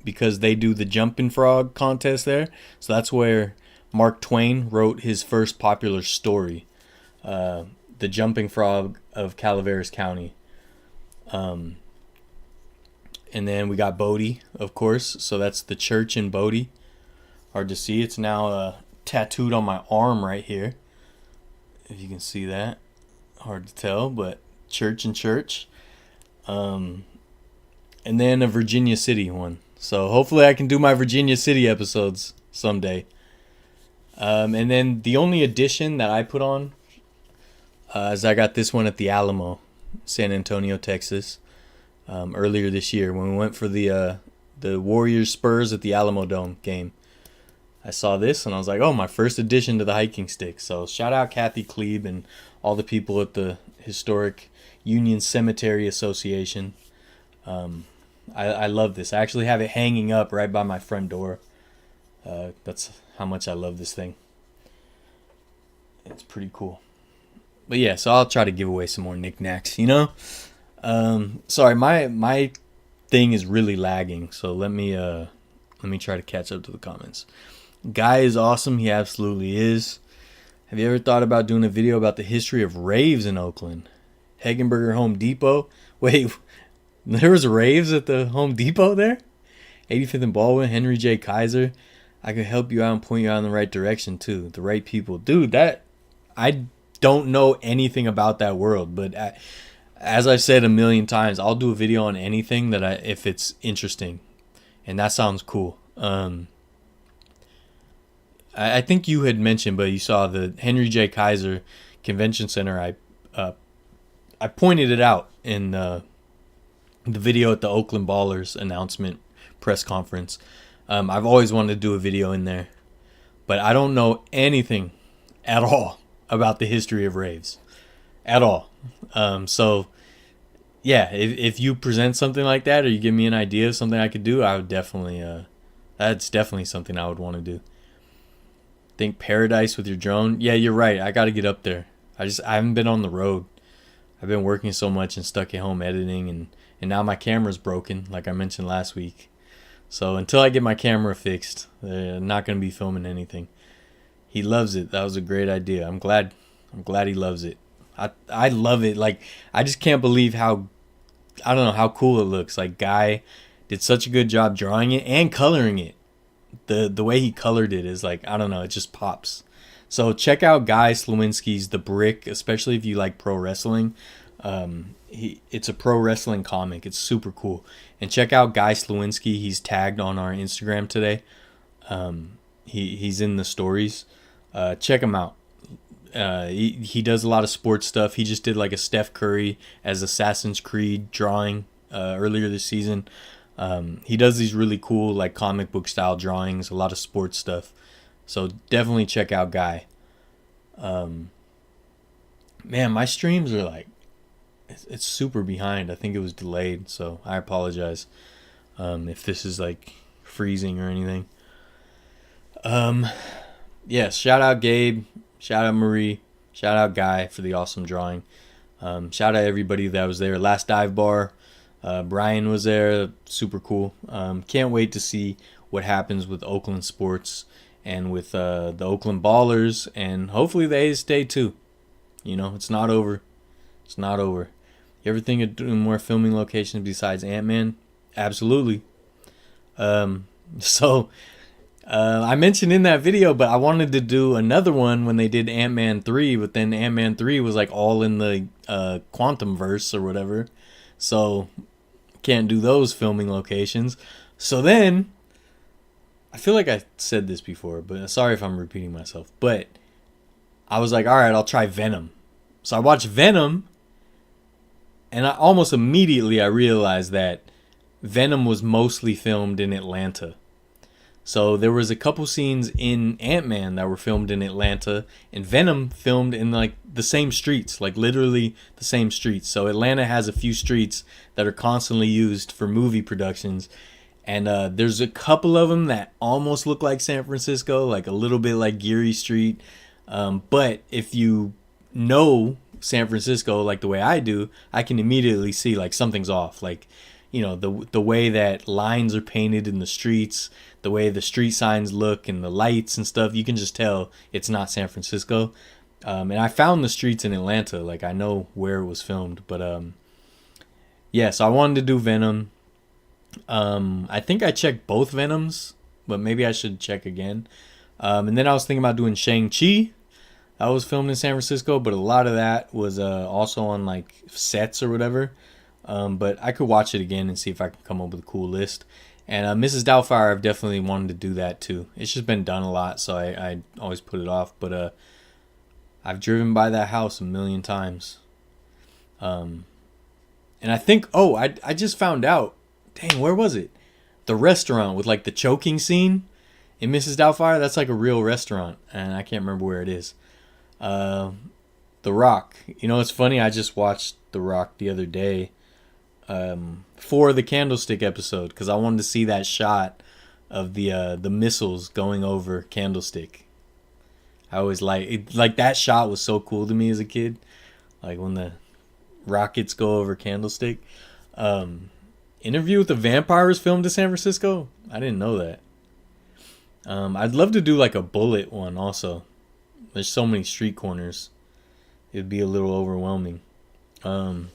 because they do the jumping frog contest there. So that's where Mark Twain wrote his first popular story, The Jumping Frog of Calaveras County. And then we got Bodie, of course. So that's the church in Bodie. Hard to see. It's now tattooed on my arm right here. If you can see that. Hard to tell, but church and church. And then a Virginia City one. So hopefully I can do my Virginia City episodes someday. And then the only addition that I put on as I got this one at the Alamo, San Antonio, Texas, earlier this year when we went for the Warriors Spurs at the Alamo Dome game. I saw this and I was like, oh, my first addition to the hiking stick. So shout out Kathy Klebe and all the people at the Historic Union Cemetery Association. I love this. I actually have it hanging up right by my front door. That's how much I love this thing. It's pretty cool. But yeah, so I'll try to give away some more knickknacks, you know? Sorry, my thing is really lagging, so let me try to catch up to the comments. Guy is awesome. He absolutely is. Have you ever thought about doing a video about the history of raves in Oakland? Hegenberger Home Depot? Wait, there was raves at the Home Depot there? 85th and Baldwin, Henry J. Kaiser. I could help you out and point you out in the right direction too. The right people. Dude, I don't know anything about that world, but as I've said a million times, I'll do a video on anything if it's interesting. And that sounds cool. I think you had mentioned, but you saw the Henry J. Kaiser Convention Center. I pointed it out in the video at the Oakland Ballers announcement press conference. I've always wanted to do a video in there, but I don't know anything at all about the history of raves. At all. So, yeah, if you present something like that or you give me an idea of something I could do, I would definitely, that's definitely something I would want to do. Think Paradise with your drone. Yeah, you're right. I got to get up there. I haven't been on the road. I've been working so much and stuck at home editing, and now my camera's broken, like I mentioned last week. So until I get my camera fixed, I'm not going to be filming anything. He loves it. That was a great idea. I'm glad he loves it. I love it. Like, I just can't believe how cool it looks. Like, Guy did such a good job drawing it and coloring it. The way he colored it is like, I don't know, it just pops. So check out Guy Slowinski's The Brick, especially if you like pro wrestling. It's a pro wrestling comic. It's super cool. And check out Guy Slowinski. He's tagged on our Instagram today. He's in the stories. Check him out. He does a lot of sports stuff. He just did like a Steph Curry as Assassin's Creed drawing earlier this season. He does these really cool like comic book style drawings, a lot of sports stuff. So definitely check out Guy. Man, my streams are like, it's super behind. I think it was delayed, so I apologize if this is like freezing or anything. Yes, shout out Gabe, shout out Marie, shout out Guy for the awesome drawing. Shout out everybody that was there. Last Dive Bar, Brian was there, super cool. Can't wait to see what happens with Oakland sports and with the Oakland Ballers, and hopefully the A's stay too. You know, it's not over. It's not over. You ever think of doing more filming locations besides Ant-Man? Absolutely. So I mentioned in that video, but I wanted to do another one when they did Ant-Man 3, but then Ant-Man 3 was like all in the quantum verse or whatever. So can't do those filming locations. So then, I feel like I said this before, but sorry if I'm repeating myself. But I was like, all right, I'll try Venom. So I watched Venom, and I almost immediately I realized that Venom was mostly filmed in Atlanta. So there was a couple scenes in Ant-Man that were filmed in Atlanta, and Venom filmed in like the same streets, like literally the same streets. So Atlanta has a few streets that are constantly used for movie productions, and there's a couple of them that almost look like San Francisco, like a little bit like Geary Street. But if you know San Francisco like the way I do, I can immediately see like something's off. Like, you know, the way that lines are painted in the streets, the way the street signs look and the lights and stuff, you can just tell it's not San Francisco. And I found the streets in Atlanta, like I know where it was filmed. But yeah, so I wanted to do Venom. I think I checked both Venoms, but maybe I should check again. And then I was thinking about doing Shang-Chi. That was filmed in San Francisco, but a lot of that was also on like sets or whatever. But I could watch it again and see if I can come up with a cool list. And Mrs. Doubtfire, I've definitely wanted to do that too. It's just been done a lot, so I always put it off. But I've driven by that house a million times. And I think, I just found out. Dang, where was it? The restaurant with like the choking scene in Mrs. Doubtfire. That's like a real restaurant, and I can't remember where it is. The Rock. You know, it's funny. I just watched The Rock the other day for the Candlestick episode because I wanted to see that shot of the missiles going over Candlestick. I always like that shot was so cool to me as a kid. Like when the rockets go over Candlestick. Interview with the Vampire was filmed in San Francisco. I didn't know that. I'd love to do like a Bullet one also. There's so many street corners. It'd be a little overwhelming. What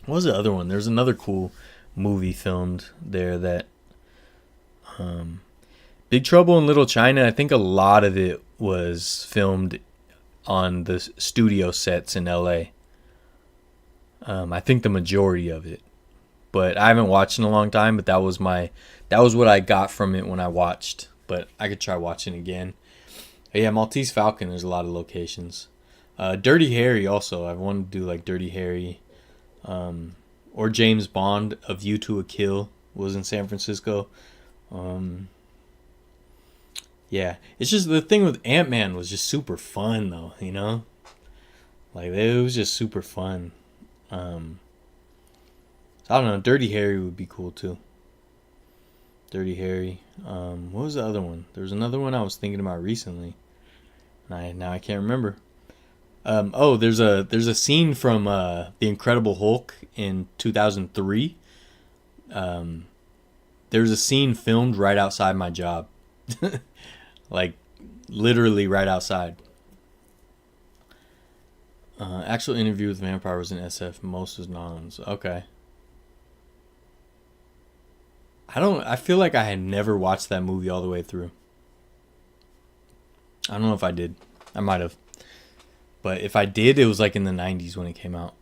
was the other one? There's another cool movie filmed there that Big Trouble in Little China. I think a lot of it was filmed on the studio sets in LA. I think the majority of it. But I haven't watched in a long time, but that was what I got from it when I watched. But I could try watching again. Yeah, Maltese Falcon, there's a lot of locations. Dirty Harry also. I wanted to do like Dirty Harry. Or James Bond, A View to a Kill was in San Francisco. Yeah, it's just the thing with Ant-Man was just super fun though, you know? Like it was just super fun. I don't know, Dirty Harry would be cool too. Dirty Harry. What was the other one? There was another one I was thinking about recently. Now I can't remember. There's a scene from The Incredible Hulk in 2003. There's a scene filmed right outside my job. Like literally right outside. Actual interview with Vampire was in SF. Most was non. Okay. I feel like I had never watched that movie all the way through. I don't know if I did. I might have. But if I did, it was like in the 90s when it came out.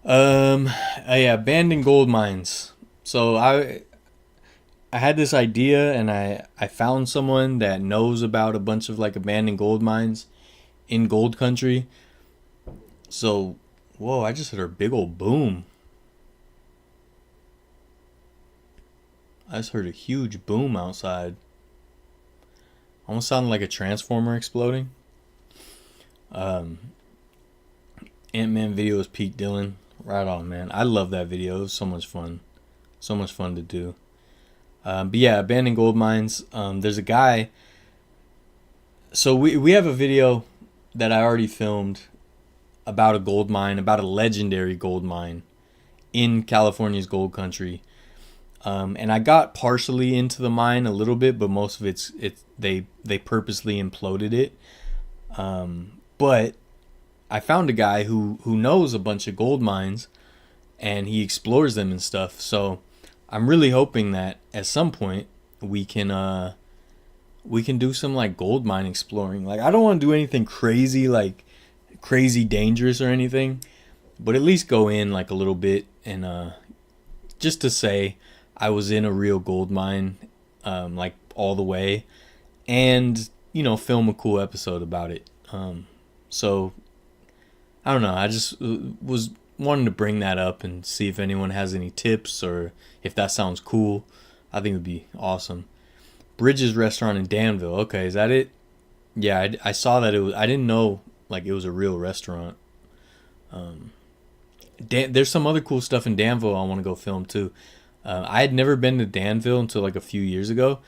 Yeah, abandoned gold mines. So I had this idea and I found someone that knows about a bunch of like abandoned gold mines in gold country. So, whoa, I just heard a big old boom. I just heard a huge boom outside. Almost sounded like a transformer exploding. Ant-Man video is Pete Dillon. Right on, man. I love that video. It was so much fun. So much fun to do. But yeah, abandoned gold mines. There's a guy. So we have a video that I already filmed about a gold mine, about a legendary gold mine in California's gold country. And I got partially into the mine a little bit, but most of they purposely imploded it. But I found a guy who knows a bunch of gold mines, and he explores them and stuff. So I'm really hoping that at some point we can do some like gold mine exploring. Like I don't want to do anything crazy, like crazy dangerous or anything, but at least go in like a little bit and just to say I was in a real gold mine, like all the way, and you know, film a cool episode about it. So I don't know. I just was wanting to bring that up and see if anyone has any tips or if that sounds cool. I think it would be awesome. Bridges Restaurant in Danville. Okay, is that it? Yeah, I saw that it was. I didn't know like it was a real restaurant. There's some other cool stuff in Danville I want to go film too. I had never been to Danville until like a few years ago,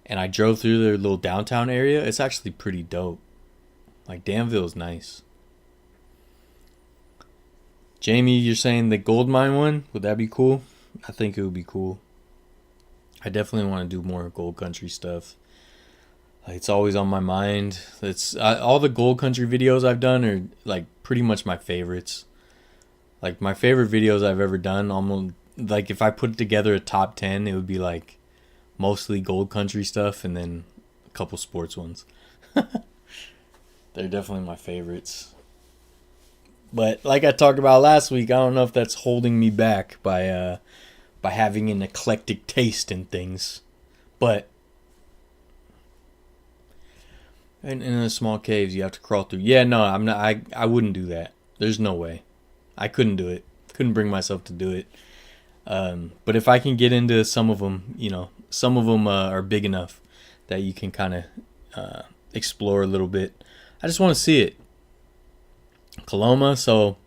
and I drove through their little downtown area. It's actually pretty dope. Like Danville is nice. Jamie, you're saying the gold mine one? Would that be cool? I think it would be cool. I definitely want to do more gold country stuff. Like, it's always on my mind. It's all the gold country videos I've done are like pretty much my favorites. Like my favorite videos I've ever done, almost like if I put together a top 10, it would be like mostly gold country stuff and then a couple sports ones. They're definitely my favorites. But like I talked about last week, I don't know if that's holding me back by having an eclectic taste in things. But And in the small caves, you have to crawl through. Yeah, no, I'm not. I wouldn't do that. There's no way. I couldn't do it. Couldn't bring myself to do it. But if I can get into some of them, some of them are big enough that you can kind of explore a little bit. I just want to see it. Coloma, so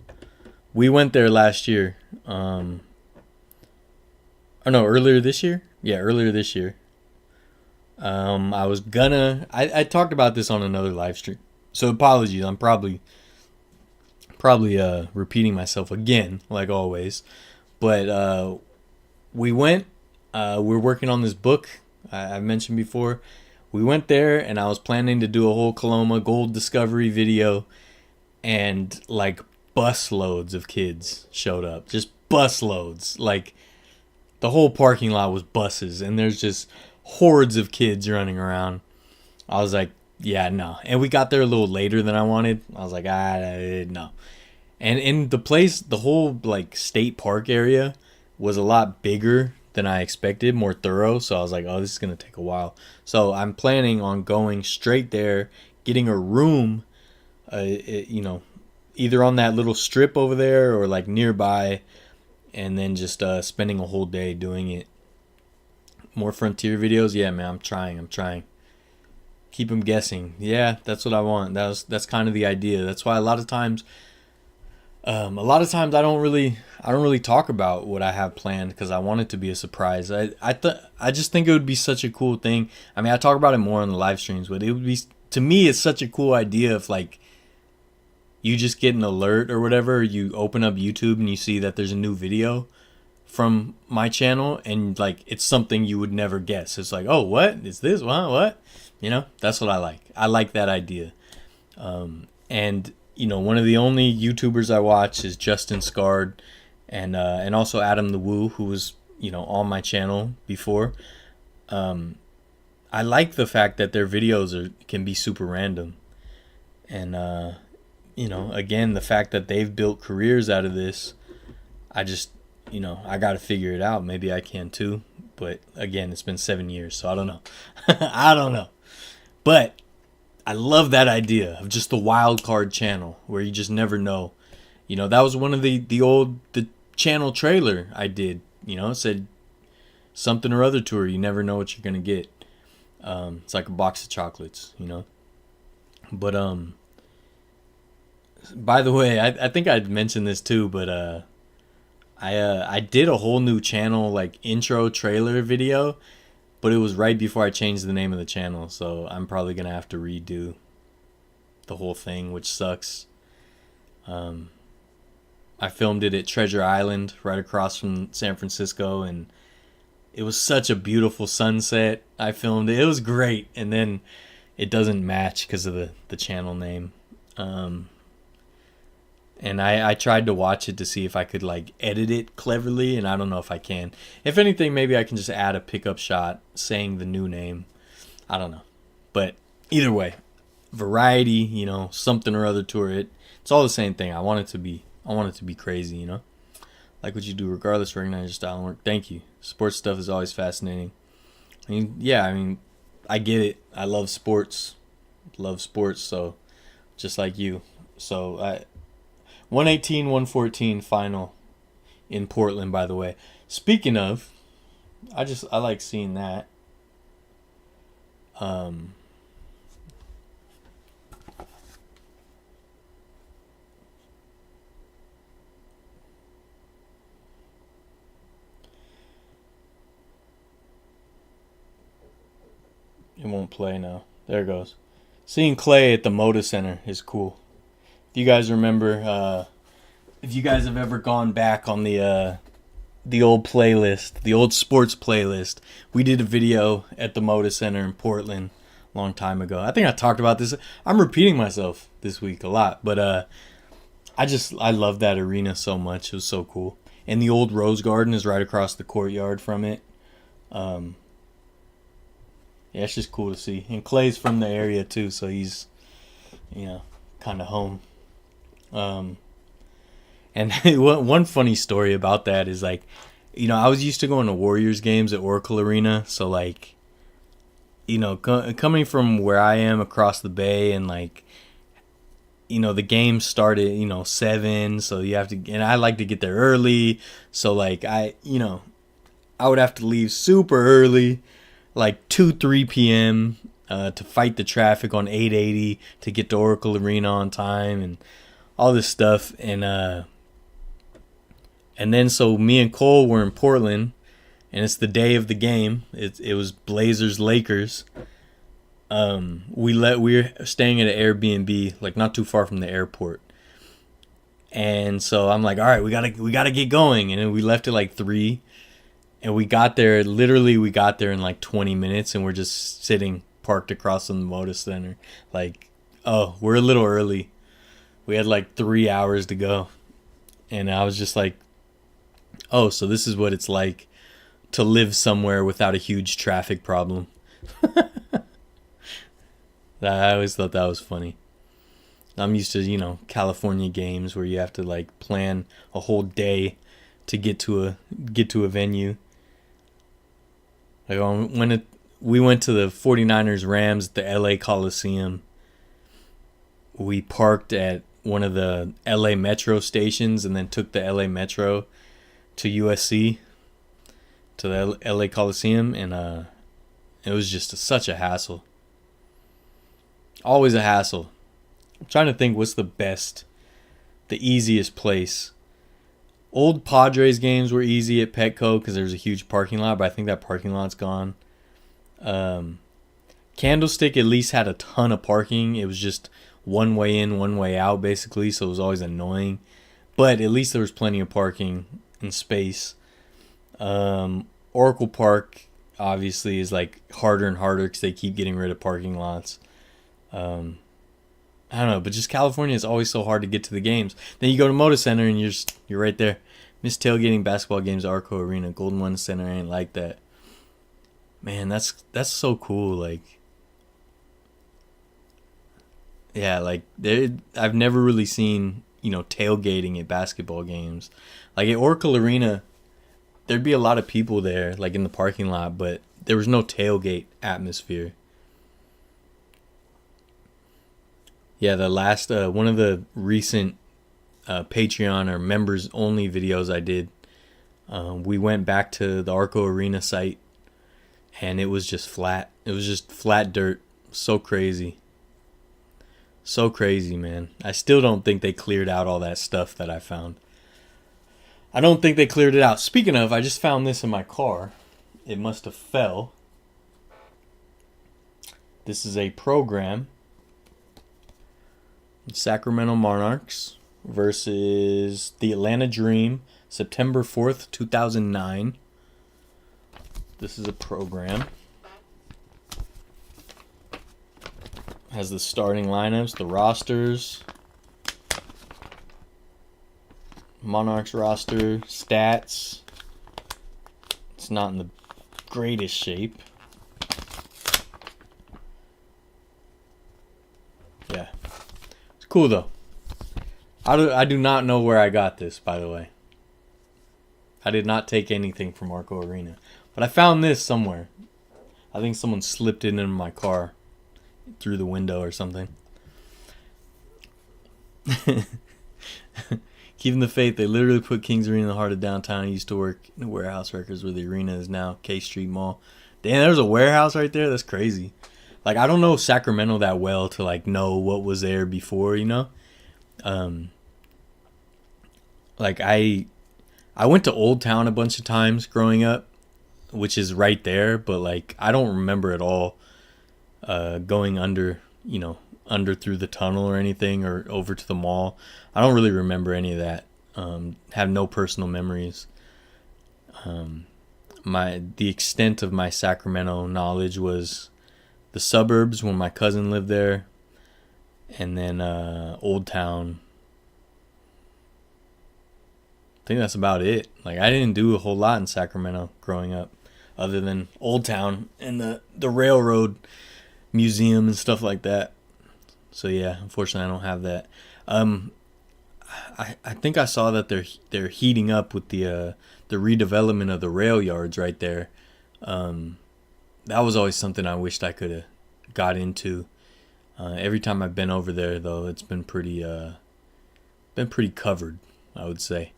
we went there last year. Or no, earlier this year? Yeah, earlier this year. I was gonna. I talked about this on another live stream, so apologies. I'm probably repeating myself again, like always. But we went. We're working on this book I mentioned before. We went there, and I was planning to do a whole Coloma gold discovery video, and like bus loads of kids showed up. Just bus loads. Like the whole parking lot was buses, and there's just hordes of kids running around. I was like, yeah, no. And we got there a little later than I wanted. I was like, no. And in the place, the whole like state park area was a lot bigger than I expected, more thorough. So I was like, oh, this is going to take a while. So I'm planning on going straight there, getting a room, either on that little strip over there or like nearby, and then just spending a whole day doing it. More Frontier videos? Yeah, man, I'm trying. Keep them guessing. Yeah, that's what I want. That's kind of the idea. That's why a lot of times I don't really talk about what I have planned because I want it to be a surprise. I just think it would be such a cool thing. I mean, I talk about it more on the live streams, but it would be, to me, it's such a cool idea if like you just get an alert or whatever, you open up YouTube and you see that there's a new video from my channel, and like it's something you would never guess. It's like, oh, what is this? What? That's what I like. I like that idea. And one of the only YouTubers I watch is Justin Scarred, and also Adam the Woo, who was on my channel before. I like the fact that their videos can be super random, and again, the fact that they've built careers out of this. I just I got to figure it out. Maybe I can too. But again, it's been 7 years, so I don't know. I don't know. But I love that idea of just the wild card channel where you just never know. That was one of the channel trailer I did. It said something or other tour. You never know what you're going to get. It's like a box of chocolates, But, by the way, I think I'd mentioned this too, but, I did a whole new channel like intro trailer video, but it was right before I changed the name of the channel, so I'm probably gonna have to redo the whole thing, which sucks. I filmed it at Treasure Island, right across from San Francisco, and it was such a beautiful sunset. I filmed it; it was great, and then it doesn't match because of the channel name. And I tried to watch it to see if I could like edit it cleverly, and I don't know if I can. If anything, maybe I can just add a pickup shot saying the new name. I don't know. But either way, variety, something or other tour. It's all the same thing. I want it to be crazy, Like what you do regardless, recognize your style and work. Thank you. Sports stuff is always fascinating. I get it. I love sports. So just like you. So 118-114 final in Portland, by the way. Speaking of, I like seeing that. It won't play now. There it goes. Seeing Clay at the Moda Center is cool. If you guys remember, if you guys have ever gone back on the old playlist, the old sports playlist, we did a video at the Moda Center in Portland a long time ago. I think I talked about this. I'm repeating myself this week a lot, but I love that arena so much. It was so cool. And the old Rose Garden is right across the courtyard from it. Yeah, it's just cool to see. And Clay's from the area too, so he's kind of home. And one funny story about that is like, I was used to going to Warriors games at Oracle Arena, so like, coming from where I am across the bay, and like, the game started, 7, so you have to, and I like to get there early, so like I would have to leave super early, like 2-3 p.m. To fight the traffic on 880 to get to Oracle Arena on time and all this stuff, and then so me and Cole were in Portland, and it's the day of the game. It was Blazers Lakers. We were staying at an Airbnb like not too far from the airport, and so I'm like, all right, we gotta get going, and then we left at like 3, and we got there in like 20 minutes, and we're just sitting parked across from the Moda Center. Like, oh, we're a little early. We had like 3 hours to go, and I was just like, oh, so this is what it's like to live somewhere without a huge traffic problem. I always thought that was funny. I'm used to, California games where you have to like plan a whole day to get to a venue. Like when we went to the 49ers Rams at the LA Coliseum, we parked at one of the LA Metro stations and then took the LA Metro to USC, to the LA Coliseum, and it was just such a hassle. Always a hassle. I'm trying to think what's the easiest place. Old Padres games were easy at Petco because there's a huge parking lot, but I think that parking lot's gone. Candlestick at least had a ton of parking. It was just one way in, one way out, basically, so it was always annoying. But at least there was plenty of parking and space. Oracle Park, obviously, is like harder and harder because they keep getting rid of parking lots. I don't know, but just California is always so hard to get to the games. Then you go to Moda Center and you're right there. Miss tailgating basketball games at Arco Arena. Golden One Center ain't like that. Man, that's so cool. Like, yeah, like I've never really seen tailgating at basketball games. Like at Oracle Arena, there'd be a lot of people there, like in the parking lot, but there was no tailgate atmosphere. Yeah, the last one of the recent Patreon or members only videos I did, we went back to the Arco Arena site, and it was just flat. It was just flat dirt. So crazy. So crazy, man. I still don't think they cleared out all that stuff that I found. I don't think they cleared it out. Speaking of, I just found this in my car. It must have fell. This is a program. Sacramento Monarchs versus the Atlanta Dream, September 4th, 2009. This is a program. Has the starting lineups, the rosters, Monarchs roster, stats. It's not in the greatest shape. Yeah. It's cool though. I do not know where I got this, by the way. I did not take anything from Arco Arena. But I found this somewhere. I think someone slipped it in my car through the window or something. Keeping the faith, they literally put Kings Arena in the heart of downtown. I used to work in the Warehouse Records where the arena is now, K Street Mall. Damn, there's a warehouse right there? That's crazy. Like, I don't know Sacramento that well to, like, know what was there before, Like, I went to Old Town a bunch of times growing up, which is right there, but, like, I don't remember at all going under through the tunnel or anything, or over to the mall. I don't really remember any of that. Have no personal memories. The extent of my Sacramento knowledge was the suburbs when my cousin lived there, and then Old Town. I think that's about it. Like, I didn't do a whole lot in Sacramento growing up, other than Old Town and the railroad museum and stuff like that. So yeah, unfortunately I don't have that. I think I saw that they're heating up with the redevelopment of the rail yards right there. that was always something I wished I could have got into. Every time I've been over there, though, it's been pretty covered, I would say.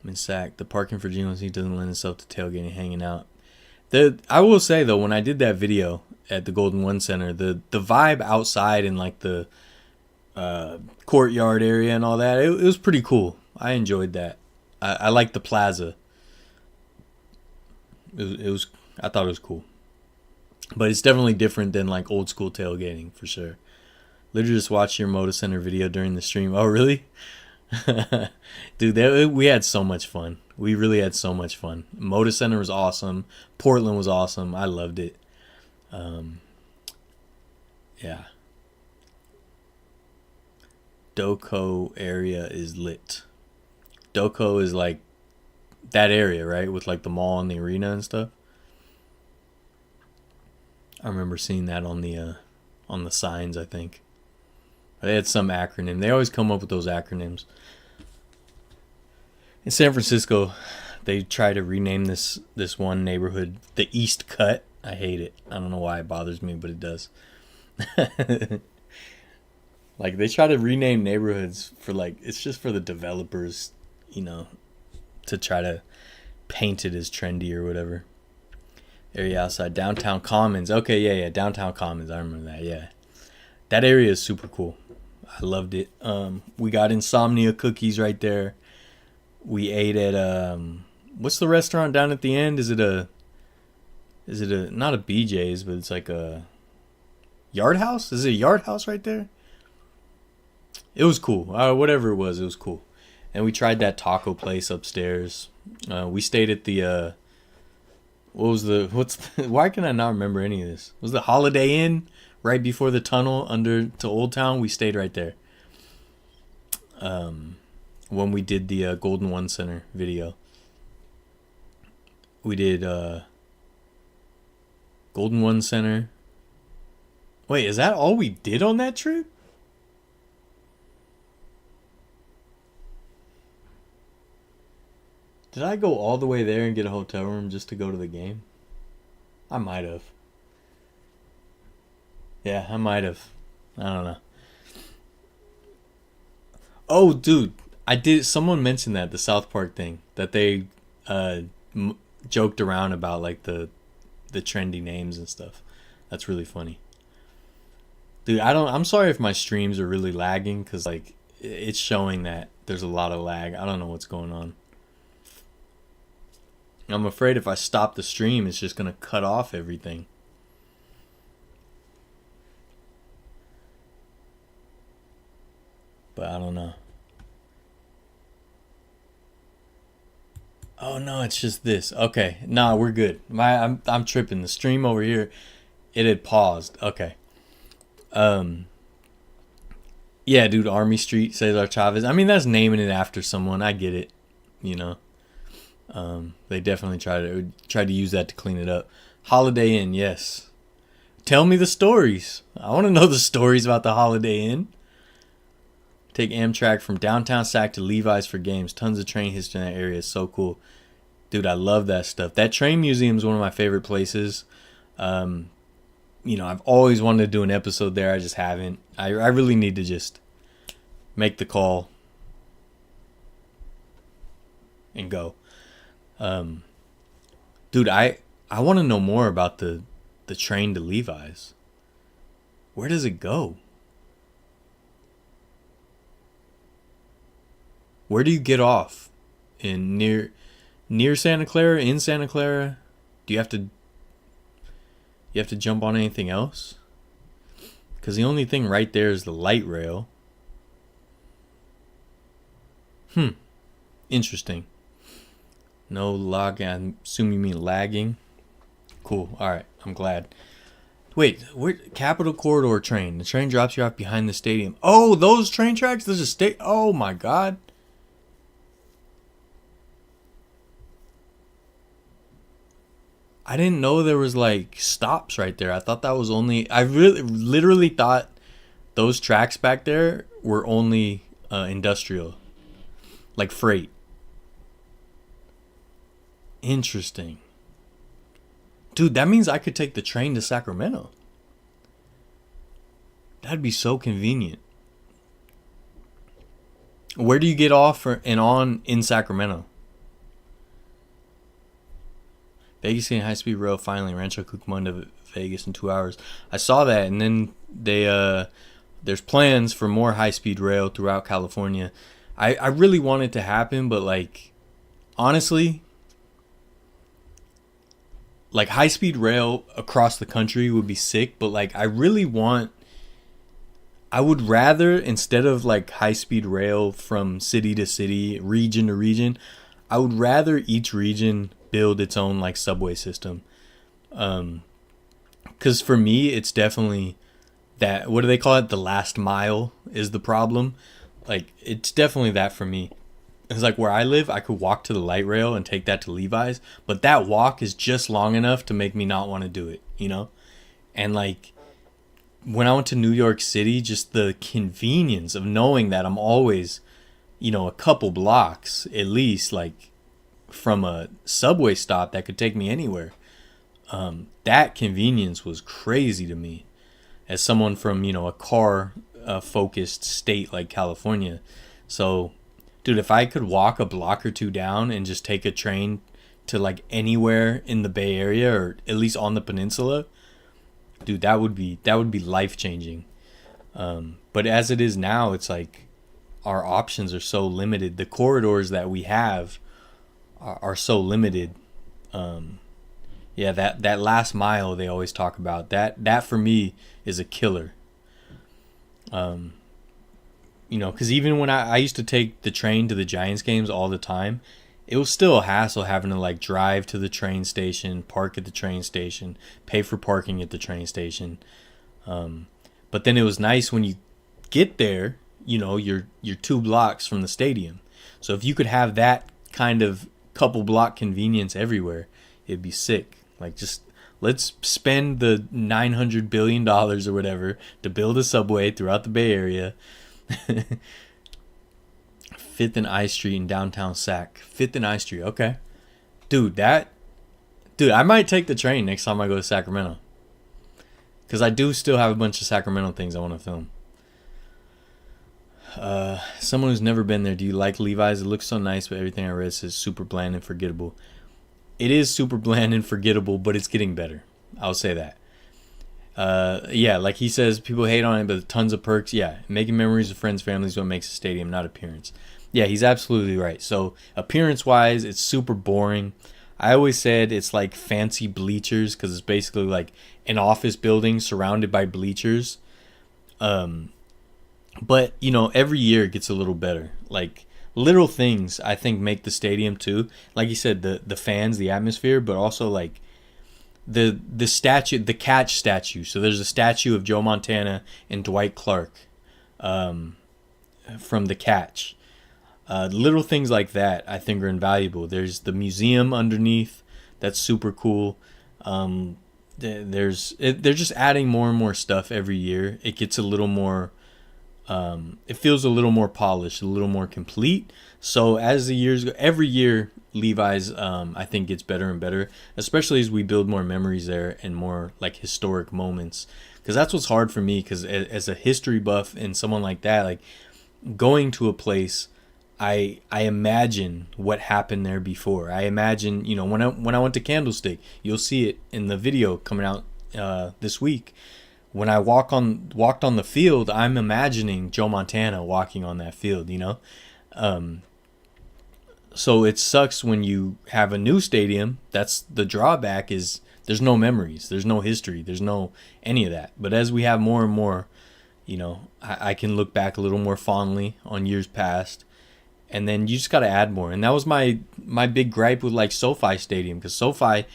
I'm in Sac. The parking for GMC doesn't lend itself to tailgating, hanging out. I will say, though, when I did that video at the Golden One Center, the vibe outside in like the courtyard area and all that, it was pretty cool. I enjoyed that. I liked the plaza. I thought it was cool. But it's definitely different than like old school tailgating for sure. Literally just watched your Moda Center video during the stream. Oh, really? Dude, we had so much fun. We really had so much fun. Moda Center was awesome. Portland was awesome. I loved it. Yeah. Doco area is lit. Doco is like that area, right? With like the mall and the arena and stuff. I remember seeing that on the signs, I think. They had some acronym. They always come up with those acronyms. In San Francisco, they try to rename this one neighborhood the East Cut. I hate it. I don't know why it bothers me, but it does. Like, they try to rename neighborhoods for, like, it's just for the developers, you know, to try to paint it as trendy or whatever. Area outside Downtown Commons. Okay, yeah, Downtown Commons. I remember that, yeah. That area is super cool. I loved it. We got Insomnia cookies right there. We ate at, what's the restaurant down at the end? Is it not a BJ's, but it's like a Yard House? Is it a Yard House right there? It was cool. Whatever it was cool. And we tried that taco place upstairs. We stayed at the, why can I not remember any of this? Was the Holiday Inn right before the tunnel under to Old Town? We stayed right there. When we did the Golden One Center video. We did Golden One Center. Wait, is that all we did on that trip? Did I go all the way there and get a hotel room just to go to the game? I might have. Yeah, I might have. I don't know. Oh, dude. Someone mentioned that, the South Park thing. That they joked around about, like, the trendy names and stuff. That's really funny. Dude, I'm sorry if my streams are really lagging, because, like, it's showing that there's a lot of lag. I don't know what's going on. I'm afraid if I stop the stream, it's just going to cut off everything. But I don't know. Oh, no, it's just this. Okay. Nah, we're good. I'm tripping. The stream over here, it had paused. Okay. Yeah, dude, Army Street, Cesar Chavez. I mean, that's naming it after someone. I get it, you know. They definitely try to use that to clean it up. Holiday Inn, yes. Tell me the stories. I want to know the stories about the Holiday Inn. Take Amtrak from downtown Sac to Levi's for games. Tons of train history in that area. It's so cool. Dude, I love that stuff. That train museum is one of my favorite places. You know, I've always wanted to do an episode there. I just haven't. I really need to just make the call and go. Dude, I want to know more about the train to Levi's. Where does it go? Where do you get off? Near Santa Clara? In Santa Clara? Do you have to jump on anything else? Because the only thing right there is the light rail. Interesting. No lag. I assume you mean lagging. Cool. All right. I'm glad. Wait, where Capitol Corridor train? The train drops you off behind the stadium. Oh, those train tracks? There's a Oh my God. I didn't know there was like stops right there. I thought that was only. I literally thought those tracks back there were only industrial, like freight. Interesting. Dude, that means I could take the train to Sacramento. That'd be so convenient. Where do you get off and on in Sacramento? Vegas getting high-speed rail finally. Rancho Cucamonga, Vegas in 2 hours. I saw that, and then there's plans for more high-speed rail throughout California. I really want it to happen, but like, honestly, like high-speed rail across the country would be sick, but like I would rather, instead of like high-speed rail from city to city, region to region, I would rather each region build its own like subway system. Because for me, it's definitely that, what do they call it? The last mile is the problem. Like, it's definitely that for me. It's like where I live, I could walk to the light rail and take that to Levi's, but that walk is just long enough to make me not want to do it, you know? And like, when I went to New York City, just the convenience of knowing that I'm always, you know, a couple blocks at least, like, from a subway stop that could take me anywhere. That convenience was crazy to me as someone from, you know, a car focused state like California. So, dude, if I could walk a block or two down and just take a train to like anywhere in the Bay Area or at least on the peninsula, dude, that would be life changing. But as it is now, it's like our options are so limited. The corridors that we have are so limited. Yeah, that last mile they always talk about, that for me is a killer. You know, because even when I used to take the train to the Giants games all the time, it was still a hassle having to like drive to the train station, park at the train station, pay for parking at the train station. But then it was nice when you get there, you know, you're 2 blocks from the stadium. So if you could have that kind of couple block convenience everywhere, it'd be sick. Like, just let's spend the $900 billion or whatever to build a subway throughout the Bay Area. 5th and I Street in downtown Sac. 5th and I Street, okay. Dude, I might take the train next time I go to Sacramento. Because I do still have a bunch of Sacramento things I want to film. Someone who's never been there, do you like Levi's? It looks so nice, but everything I read says super bland and forgettable. It is super bland and forgettable, but it's getting better. I'll say that. Yeah, like he says, people hate on it, but tons of perks. Yeah, making memories with friends, family is what makes a stadium, not appearance. Yeah, he's absolutely right. So appearance-wise, it's super boring. I always said it's like fancy bleachers because it's basically like an office building surrounded by bleachers. But, you know, every year it gets a little better. Like, little things, I think, make the stadium, too. Like you said, the fans, the atmosphere, but also, like, the statue, the catch statue. So there's a statue of Joe Montana and Dwight Clark from the catch. Little things like that, I think, are invaluable. There's the museum underneath. That's super cool. They're just adding more and more stuff every year. It gets a little more... it feels a little more polished, a little more complete. So as the years go, every year Levi's, I think, gets better and better, especially as we build more memories there and more like historic moments. Because that's what's hard for me. Because as a history buff and someone like that, like going to a place, I imagine what happened there before. I imagine, you know, when I went to Candlestick, you'll see it in the video coming out this week. When I walked on the field, I'm imagining Joe Montana walking on that field, you know? So it sucks when you have a new stadium. That's the drawback, is there's no memories. There's no history. There's no any of that. But as we have more and more, you know, I can look back a little more fondly on years past. And then you just got to add more. And that was my big gripe with, like, SoFi Stadium. Because SoFi...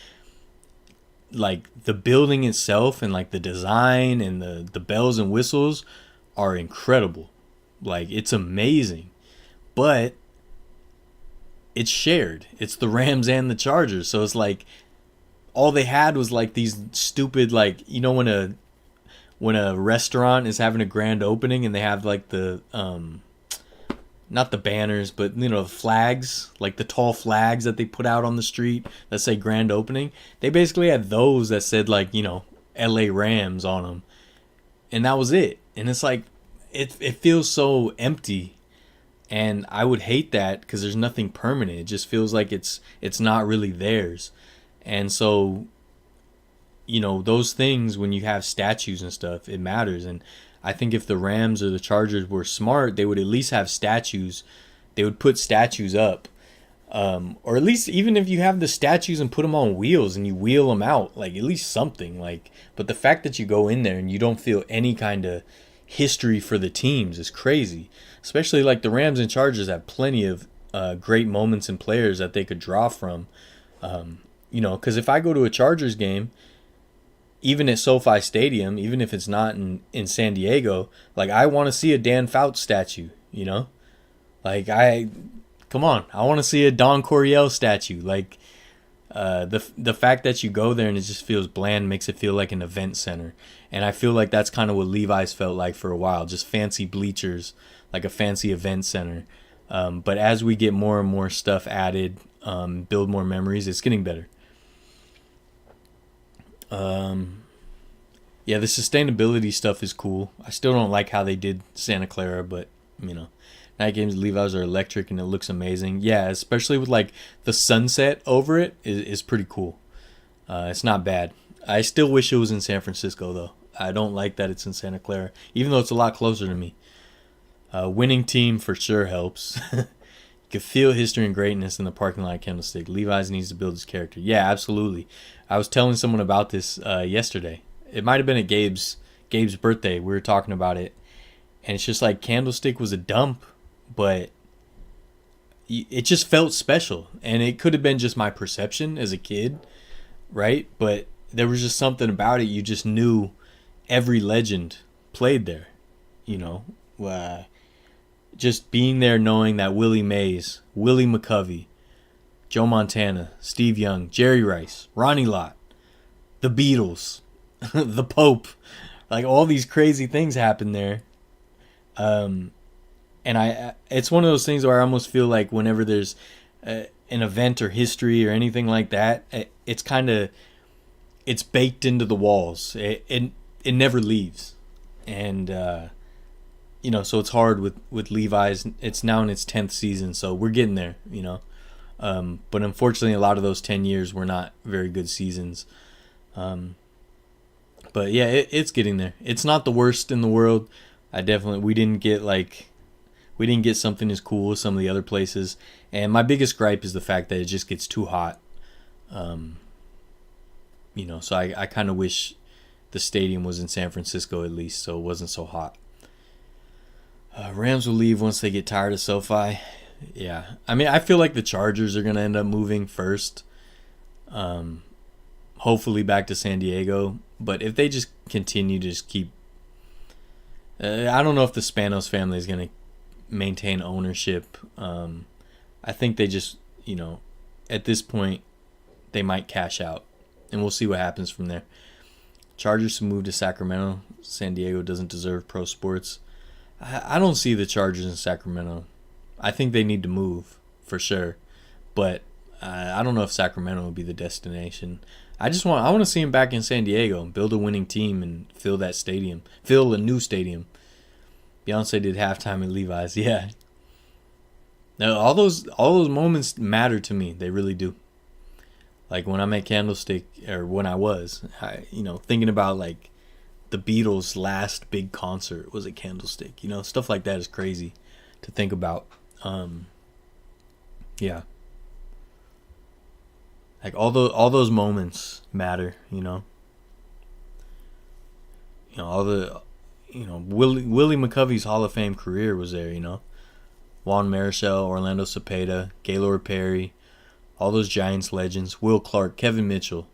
like the building itself and like the design and the bells and whistles are incredible. Like, it's amazing, but it's shared. It's the Rams and the Chargers. So it's like all they had was like these stupid, like, you know, when a restaurant is having a grand opening and they have like the not the banners, but the flags, like the tall flags that they put out on the street that say grand opening. They basically had those that said like LA Rams on them, and that was it. And it's like it feels so empty, and I would hate that because there's nothing permanent. It just feels like it's not really theirs. And so those things, when you have statues and stuff, it matters. And I think if the Rams or the Chargers were smart, they would at least have statues. They would put statues up. Or at least even if you have the statues and put them on wheels and you wheel them out, like at least something. But the fact that you go in there and you don't feel any kind of history for the teams is crazy. Especially like the Rams and Chargers have plenty of great moments and players that they could draw from. Because if I go to a Chargers game, even at SoFi Stadium, even if it's not in San Diego, like I want to see a Dan Fouts statue, come on, I want to see a Don Coryell statue. Like the fact that you go there and it just feels bland makes it feel like an event center. And I feel like that's kind of what Levi's felt like for a while, just fancy bleachers, like a fancy event center. But as we get more and more stuff added, build more memories, it's getting better. Yeah, the sustainability stuff is cool. I still don't like how they did Santa Clara, but night games Levi's are electric and it looks amazing. Yeah, especially with like the sunset over it is pretty cool. It's not bad. I still wish it was in San Francisco though. I don't like that it's in Santa Clara, even though it's a lot closer to me. Winning team for sure helps. You can feel history and greatness in the parking lot Candlestick. Levi's needs to build his character. Yeah, absolutely. I was telling someone about this yesterday. It might have been at Gabe's birthday. We were talking about it. And it's just like Candlestick was a dump, but it just felt special. And it could have been just my perception as a kid, right? But there was just something about it. You just knew every legend played there, just being there, knowing that Willie Mays, Willie McCovey, Joe Montana, Steve Young, Jerry Rice, Ronnie Lott, the Beatles, the Pope, like all these crazy things happen there. And it's one of those things where I almost feel like whenever there's an event or history or anything like that, it's baked into the walls. It never leaves. And, so it's hard with Levi's. It's now in its 10th season, so we're getting there, But unfortunately, a lot of those 10 years were not very good seasons. But yeah, it's getting there. It's not the worst in the world. We didn't get something as cool as some of the other places. And my biggest gripe is the fact that it just gets too hot. So I kind of wish the stadium was in San Francisco at least, so it wasn't so hot. Rams will leave once they get tired of SoFi. Yeah. I mean, I feel like the Chargers are going to end up moving first. Hopefully back to San Diego. But if they just continue to just keep... I don't know if the Spanos family is going to maintain ownership. I think they just, at this point, they might cash out. And we'll see what happens from there. Chargers to move to Sacramento. San Diego doesn't deserve pro sports. I don't see the Chargers in Sacramento. I think they need to move, for sure. But I don't know if Sacramento will be the destination. I want to see him back in San Diego and build a winning team and fill that stadium. Fill a new stadium. Beyonce did halftime at Levi's. Yeah. Now, all those moments matter to me. They really do. Like when I'm at Candlestick, or when I was, thinking about like the Beatles' last big concert was at Candlestick. Stuff like that is crazy to think about. Yeah. Like all those moments matter, all the, Willie McCovey's Hall of Fame career was there, Juan Marichal, Orlando Cepeda, Gaylord Perry, all those Giants legends, Will Clark, Kevin Mitchell,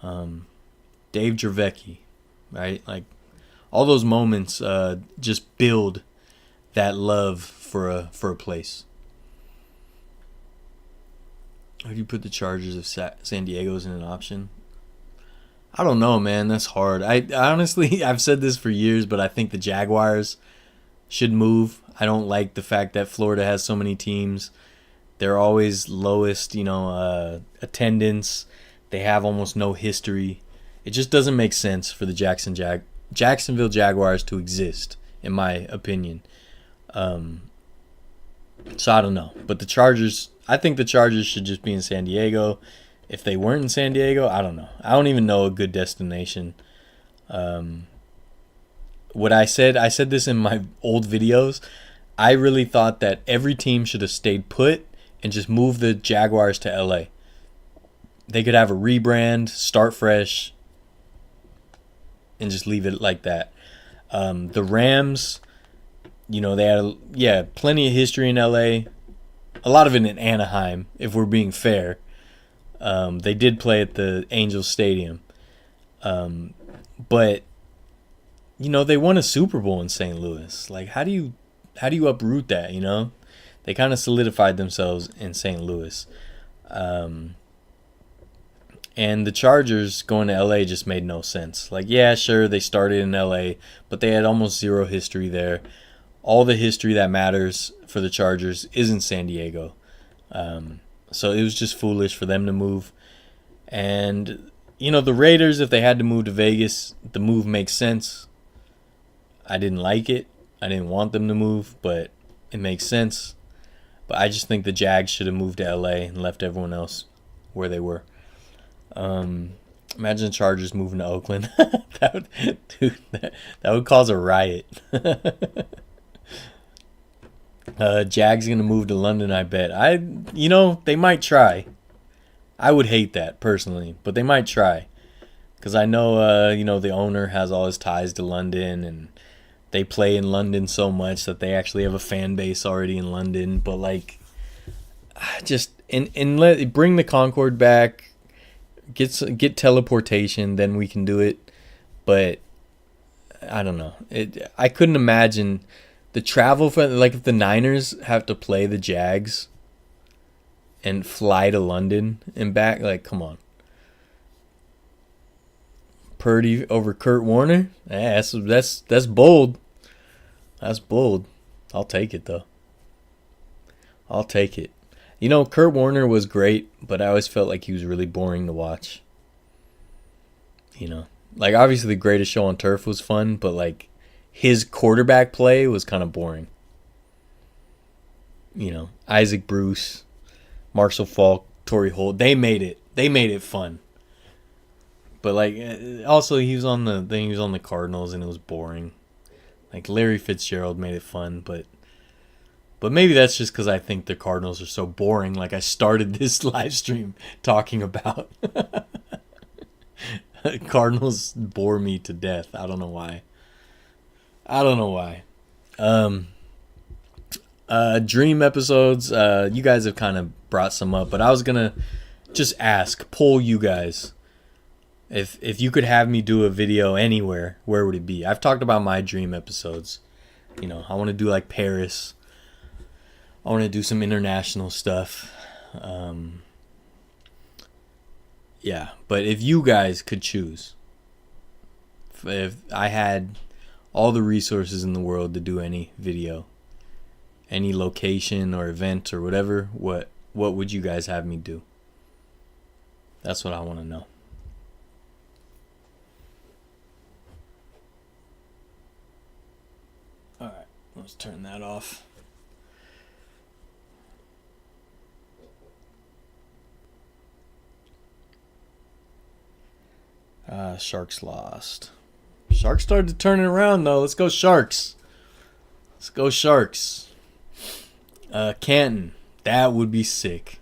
Dave Gervecki, right? Like all those moments just build that love for a place. How do you put the Chargers if San Diego isn't an option? I don't know, man. That's hard. I honestly, I've said this for years, but I think the Jaguars should move. I don't like the fact that Florida has so many teams. They're always lowest, attendance. They have almost no history. It just doesn't make sense for the Jacksonville Jaguars to exist, in my opinion. So I don't know. But I think the Chargers should just be in San Diego. If they weren't in San Diego, I don't know. I don't even know a good destination. What I said this in my old videos. I really thought that every team should have stayed put and just moved the Jaguars to LA. They could have a rebrand, start fresh, and just leave it like that. The Rams, they had plenty of history in LA. A lot of it in Anaheim, if we're being fair. They did play at the Angels Stadium. But they won a Super Bowl in St. Louis. Like, how do you uproot that, They kind of solidified themselves in St. Louis. And the Chargers going to LA just made no sense. Like, yeah, sure, they started in LA, but they had almost zero history there. All the history that matters for the Chargers is in San Diego. So it was just foolish for them to move. And, the Raiders, if they had to move to Vegas, the move makes sense. I didn't like it. I didn't want them to move, but it makes sense. But I just think the Jags should have moved to LA and left everyone else where they were. Imagine the Chargers moving to Oakland. that would cause a riot. Jags gonna move to London, I bet. They might try. I would hate that personally, but they might try. Because I know, the owner has all his ties to London, and they play in London so much that they actually have a fan base already in London. But bring the Concorde back, get teleportation, then we can do it. But I don't know. I couldn't imagine the travel for if the Niners have to play the Jags and fly to London and back. Come on. Purdy over Kurt Warner? Yeah, that's bold. That's bold. I'll take it, though. I'll take it. Kurt Warner was great, but I always felt like he was really boring to watch. Obviously the Greatest Show on Turf was fun, but, his quarterback play was kind of boring. Isaac Bruce, Marshall Faulk, Torrey Holt, they made it fun. But also he was on the Cardinals and it was boring. Larry Fitzgerald made it fun, but maybe that's just because I think the Cardinals are so boring. I started this live stream talking about. Cardinals bore me to death. I don't know why. Dream episodes. You guys have kind of brought some up, but I was gonna just poll you guys. If you could have me do a video anywhere, where would it be? I've talked about my dream episodes. I want to do Paris. I want to do some international stuff. Yeah, but if you guys could choose, if I had all the resources in the world to do any video, any location or event or whatever, what would you guys have me do? That's what I want to know. Alright, let's turn that off. Sharks lost. Sharks started turning around, though. Let's go Sharks. Let's go Sharks. Canton. That would be sick.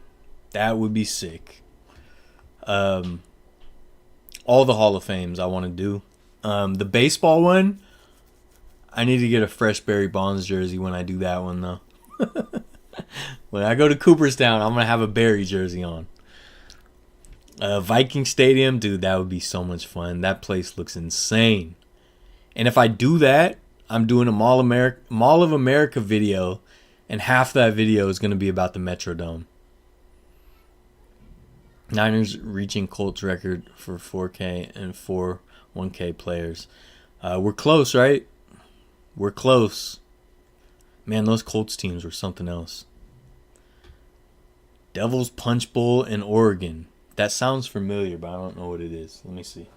That would be sick. All the Hall of Fames I want to do. The baseball one, I need to get a fresh Barry Bonds jersey when I do that one, though. When I go to Cooperstown, I'm going to have a Barry jersey on. Viking Stadium, dude, that would be so much fun. That place looks insane. And if I do that, I'm doing a Mall of America video, and half that video is going to be about the Metrodome. Niners reaching Colts record for 4K and 4 1K players. We're close, right? We're close. Man, those Colts teams were something else. Devil's Punch Bowl in Oregon. That sounds familiar, but I don't know what it is. Let me see.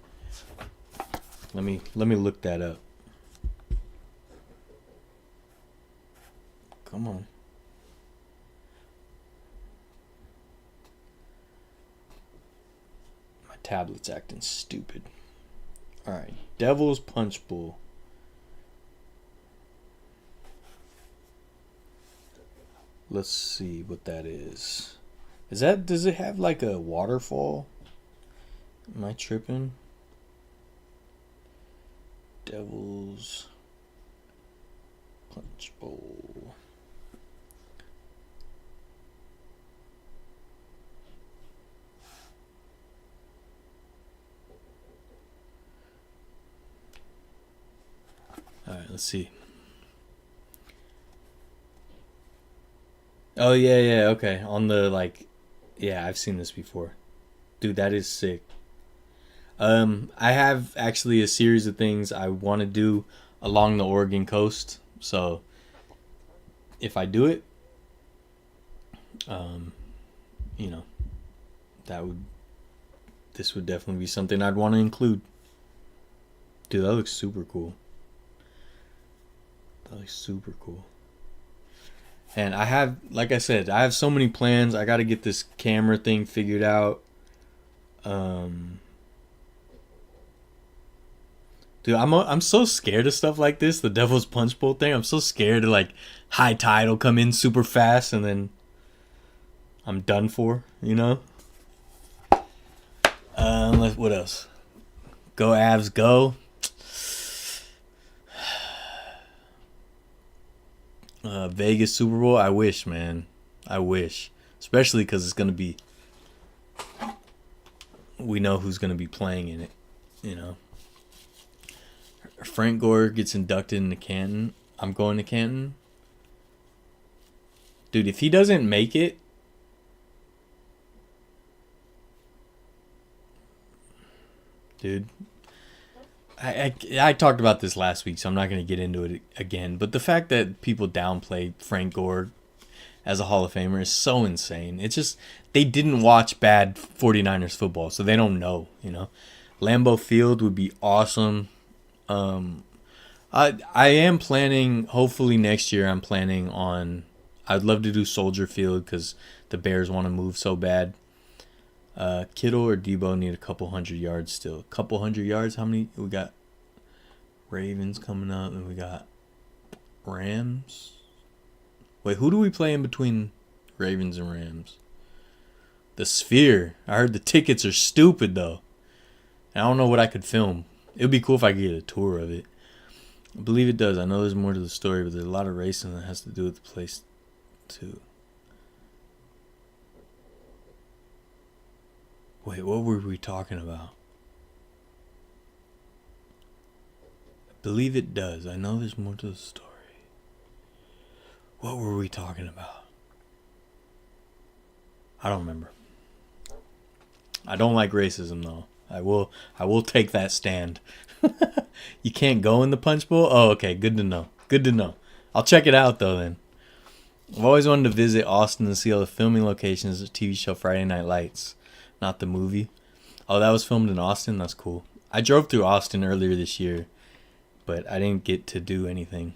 Let me look that up. Come on. My tablet's acting stupid. Alright. Devil's Punch Bowl. Let's see what that is. Does it have like a waterfall? Am I tripping? Devil's Punch Bowl. Alright, let's see. Oh, yeah, okay. On the, like, yeah, I've seen this before. Dude, that is sick. I have actually a series of things I want to do along the Oregon coast. So, if I do it, you know, this would definitely be something I'd want to include. Dude, that looks super cool. That looks super cool. And I have, like I said, I have so many plans. I got to get this camera thing figured out. Dude, I'm so scared of stuff like this. The Devil's Punch Bowl thing. I'm so scared of like high tide will come in super fast and then I'm done for. You know. What else? Go Avs, go. Vegas Super Bowl. I wish, man. I wish. Especially because it's going to be... We know who's going to be playing in it. You know. Frank Gore gets inducted into Canton. I'm going to Canton. Dude, if he doesn't make it... Dude... I talked about this last week, so I'm not going to get into it again. But the fact that people downplay Frank Gore as a Hall of Famer is so insane. It's just, they didn't watch bad 49ers football, so they don't know, you know. Lambeau Field would be awesome. I am planning, hopefully next year, I'd love to do Soldier Field because the Bears want to move so bad. Kittle or Debo need a couple hundred yards still. A couple hundred yards? How many? We got Ravens coming up and we got Rams. Wait, who do we play in between Ravens and Rams? The Sphere. I heard the tickets are stupid though. I don't know what I could film. It would be cool if I could get a tour of it. I believe it does. I know there's more to the story, but there's a lot of racing that has to do with the place too. Wait, what were we talking about? I believe it does. I know there's more to the story. What were we talking about? I don't remember. I don't like racism though. I will take that stand. You can't go in the Punch Bowl? Oh, okay. Good to know. Good to know. I'll check it out though then. I've always wanted to visit Austin and see all the filming locations of the TV show Friday Night Lights. Not the movie. Oh, that was filmed in Austin? That's cool. I drove through Austin earlier this year, but I didn't get to do anything.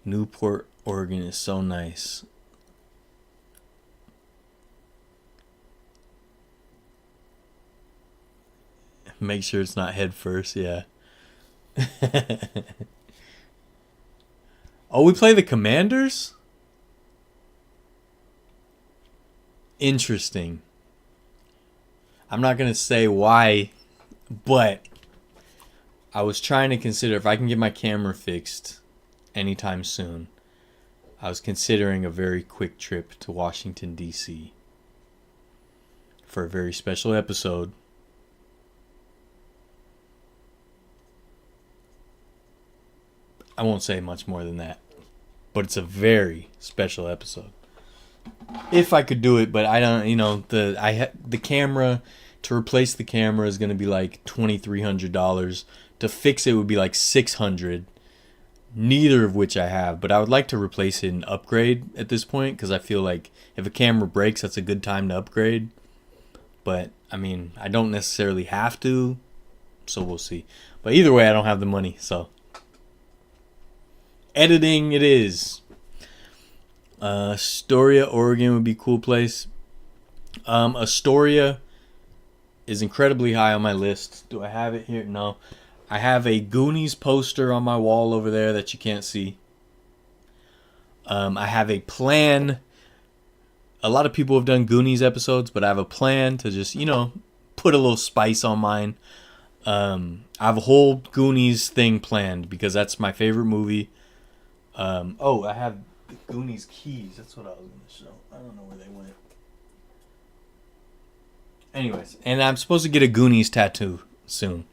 Newport, Oregon is so nice. Make sure it's not head first, yeah. Oh, we play the Commanders? Interesting. I'm not going to say why, but I was trying to consider if I can get my camera fixed anytime soon. I was considering a very quick trip to Washington, D.C. for a very special episode. I won't say much more than that, but it's a very special episode. If I could do it, but I don't, you know, the camera, to replace the camera is going to be like $2,300. To fix it would be like $600. neither of which I have, but I would like to replace it and upgrade at this point, because I feel like if a camera breaks, that's a good time to upgrade. But I mean, I don't necessarily have to, so we'll see. But either way, I don't have the money, so editing it is. Astoria, Oregon would be a cool place. Astoria is incredibly high on my list. Do I have it here? No. I have a Goonies poster on my wall over there that you can't see. I have a plan. A lot of people have done Goonies episodes, but I have a plan to just, put a little spice on mine. I have a whole Goonies thing planned because that's my favorite movie. I have the Goonies keys. That's what I was going to show. I don't know where they went. Anyways, and I'm supposed to get a Goonies tattoo soon.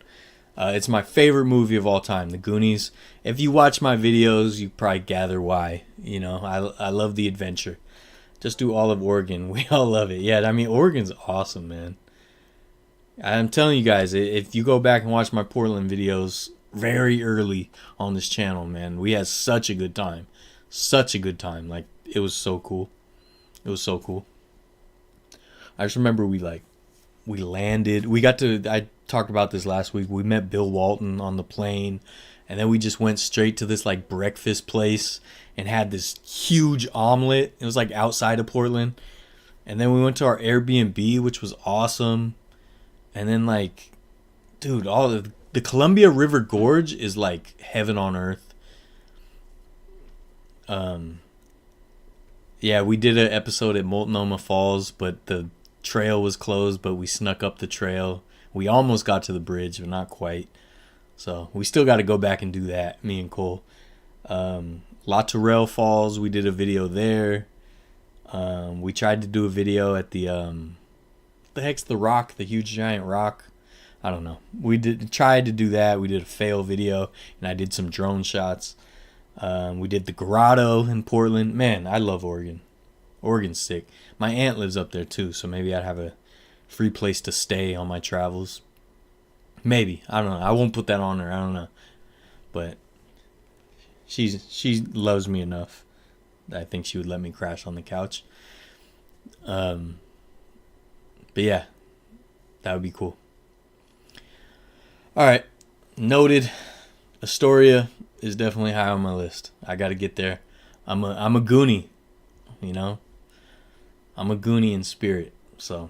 It's my favorite movie of all time, The Goonies. If you watch my videos, you probably gather why. I love the adventure. Just do all of Oregon. We all love it. Yeah, I mean, Oregon's awesome, man. I'm telling you guys, if you go back and watch my Portland videos very early on this channel, man, we had such a good time. Such a good time. Like, it was so cool. It was so cool. I just remember we landed. I talked about this last week. We met Bill Walton on the plane, and then we just went straight to this breakfast place and had this huge omelet. It was outside of Portland. And then we went to our Airbnb, which was awesome. And then dude, all of the Columbia River Gorge is heaven on earth. Yeah, we did an episode at Multnomah Falls, but the trail was closed, but we snuck up the trail. We almost got to the bridge, but not quite. So we still got to go back and do that, me and Cole. La Tourelle Falls, we did a video there. We tried to do a video at the heck's the rock, the huge giant rock. I don't know. We tried to do that. We did a fail video, and I did some drone shots. We did the grotto in Portland. Man, I love Oregon. Oregon's sick. My aunt lives up there too, so maybe I'd have a free place to stay on my travels. Maybe. I don't know. I won't put that on her. I don't know. But she loves me enough that I think she would let me crash on the couch. But yeah, that would be cool. All right. Noted. Astoria is definitely high on my list. I got to get there. I'm a Goonie, I'm a Goonie in spirit. So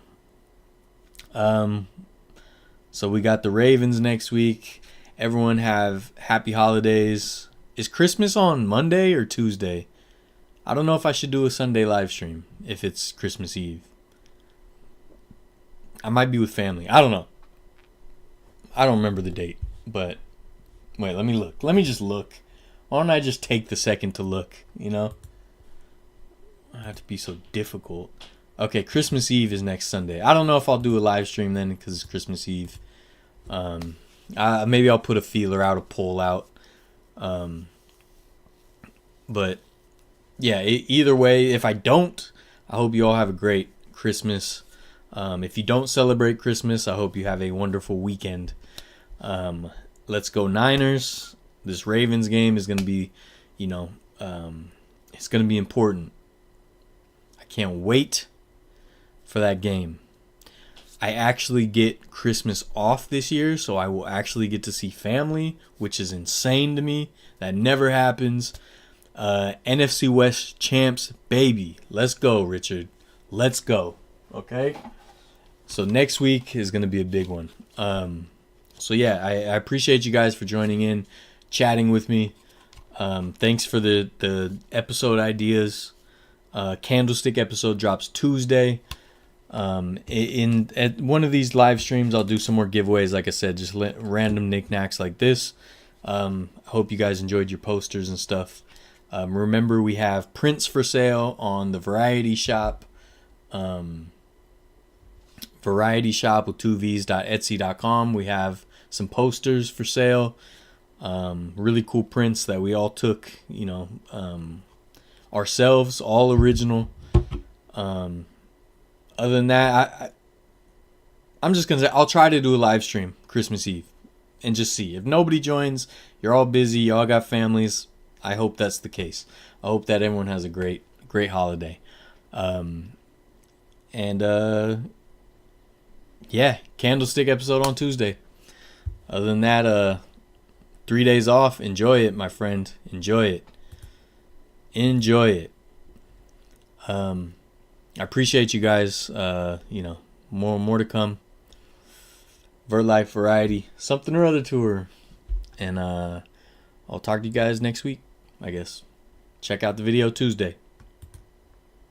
we got the Ravens next week. Everyone have happy holidays. Is Christmas on Monday or Tuesday? I don't know if I should do a Sunday live stream if it's Christmas Eve. I might be with family. I don't know. I don't remember the date, but wait, let me look. Let me just look. Why don't I just take the second to look, I have to be so difficult. Okay, Christmas Eve is next Sunday. I don't know if I'll do a live stream then because it's Christmas Eve. Maybe I'll put a feeler out, a poll out. But yeah, either way, if I don't, I hope you all have a great Christmas. If you don't celebrate Christmas, I hope you have a wonderful weekend. Let's go Niners. This Ravens game is going to be, it's going to be important. I can't wait for that game. I actually get Christmas off this year, so I will actually get to see family, which is insane to me. That never happens. NFC West champs, baby. Let's go, Richard. Let's go. Okay? So next week is going to be a big one. So yeah, I appreciate you guys for joining in, chatting with me. Thanks for the episode ideas. Candlestick episode drops Tuesday. At one of these live streams, I'll do some more giveaways. Like I said, just random knickknacks like this. I hope you guys enjoyed your posters and stuff. Remember, we have prints for sale on the Variety Shop. Variety Shop with 2v's.etsy.com. We have some posters for sale. Really cool prints that we all took, ourselves, all original. Other than that, I'm just going to say I'll try to do a live stream Christmas Eve and just see. If nobody joins, you're all busy, y'all got families, I hope that's the case. I hope that everyone has a great holiday. And yeah, Candlestick episode on Tuesday. Other than that, 3 days off. Enjoy it, my friend. Enjoy it. Enjoy it. I appreciate you guys. More to come. Vertlife variety, something or other tour. And I'll talk to you guys next week, I guess. Check out the video Tuesday.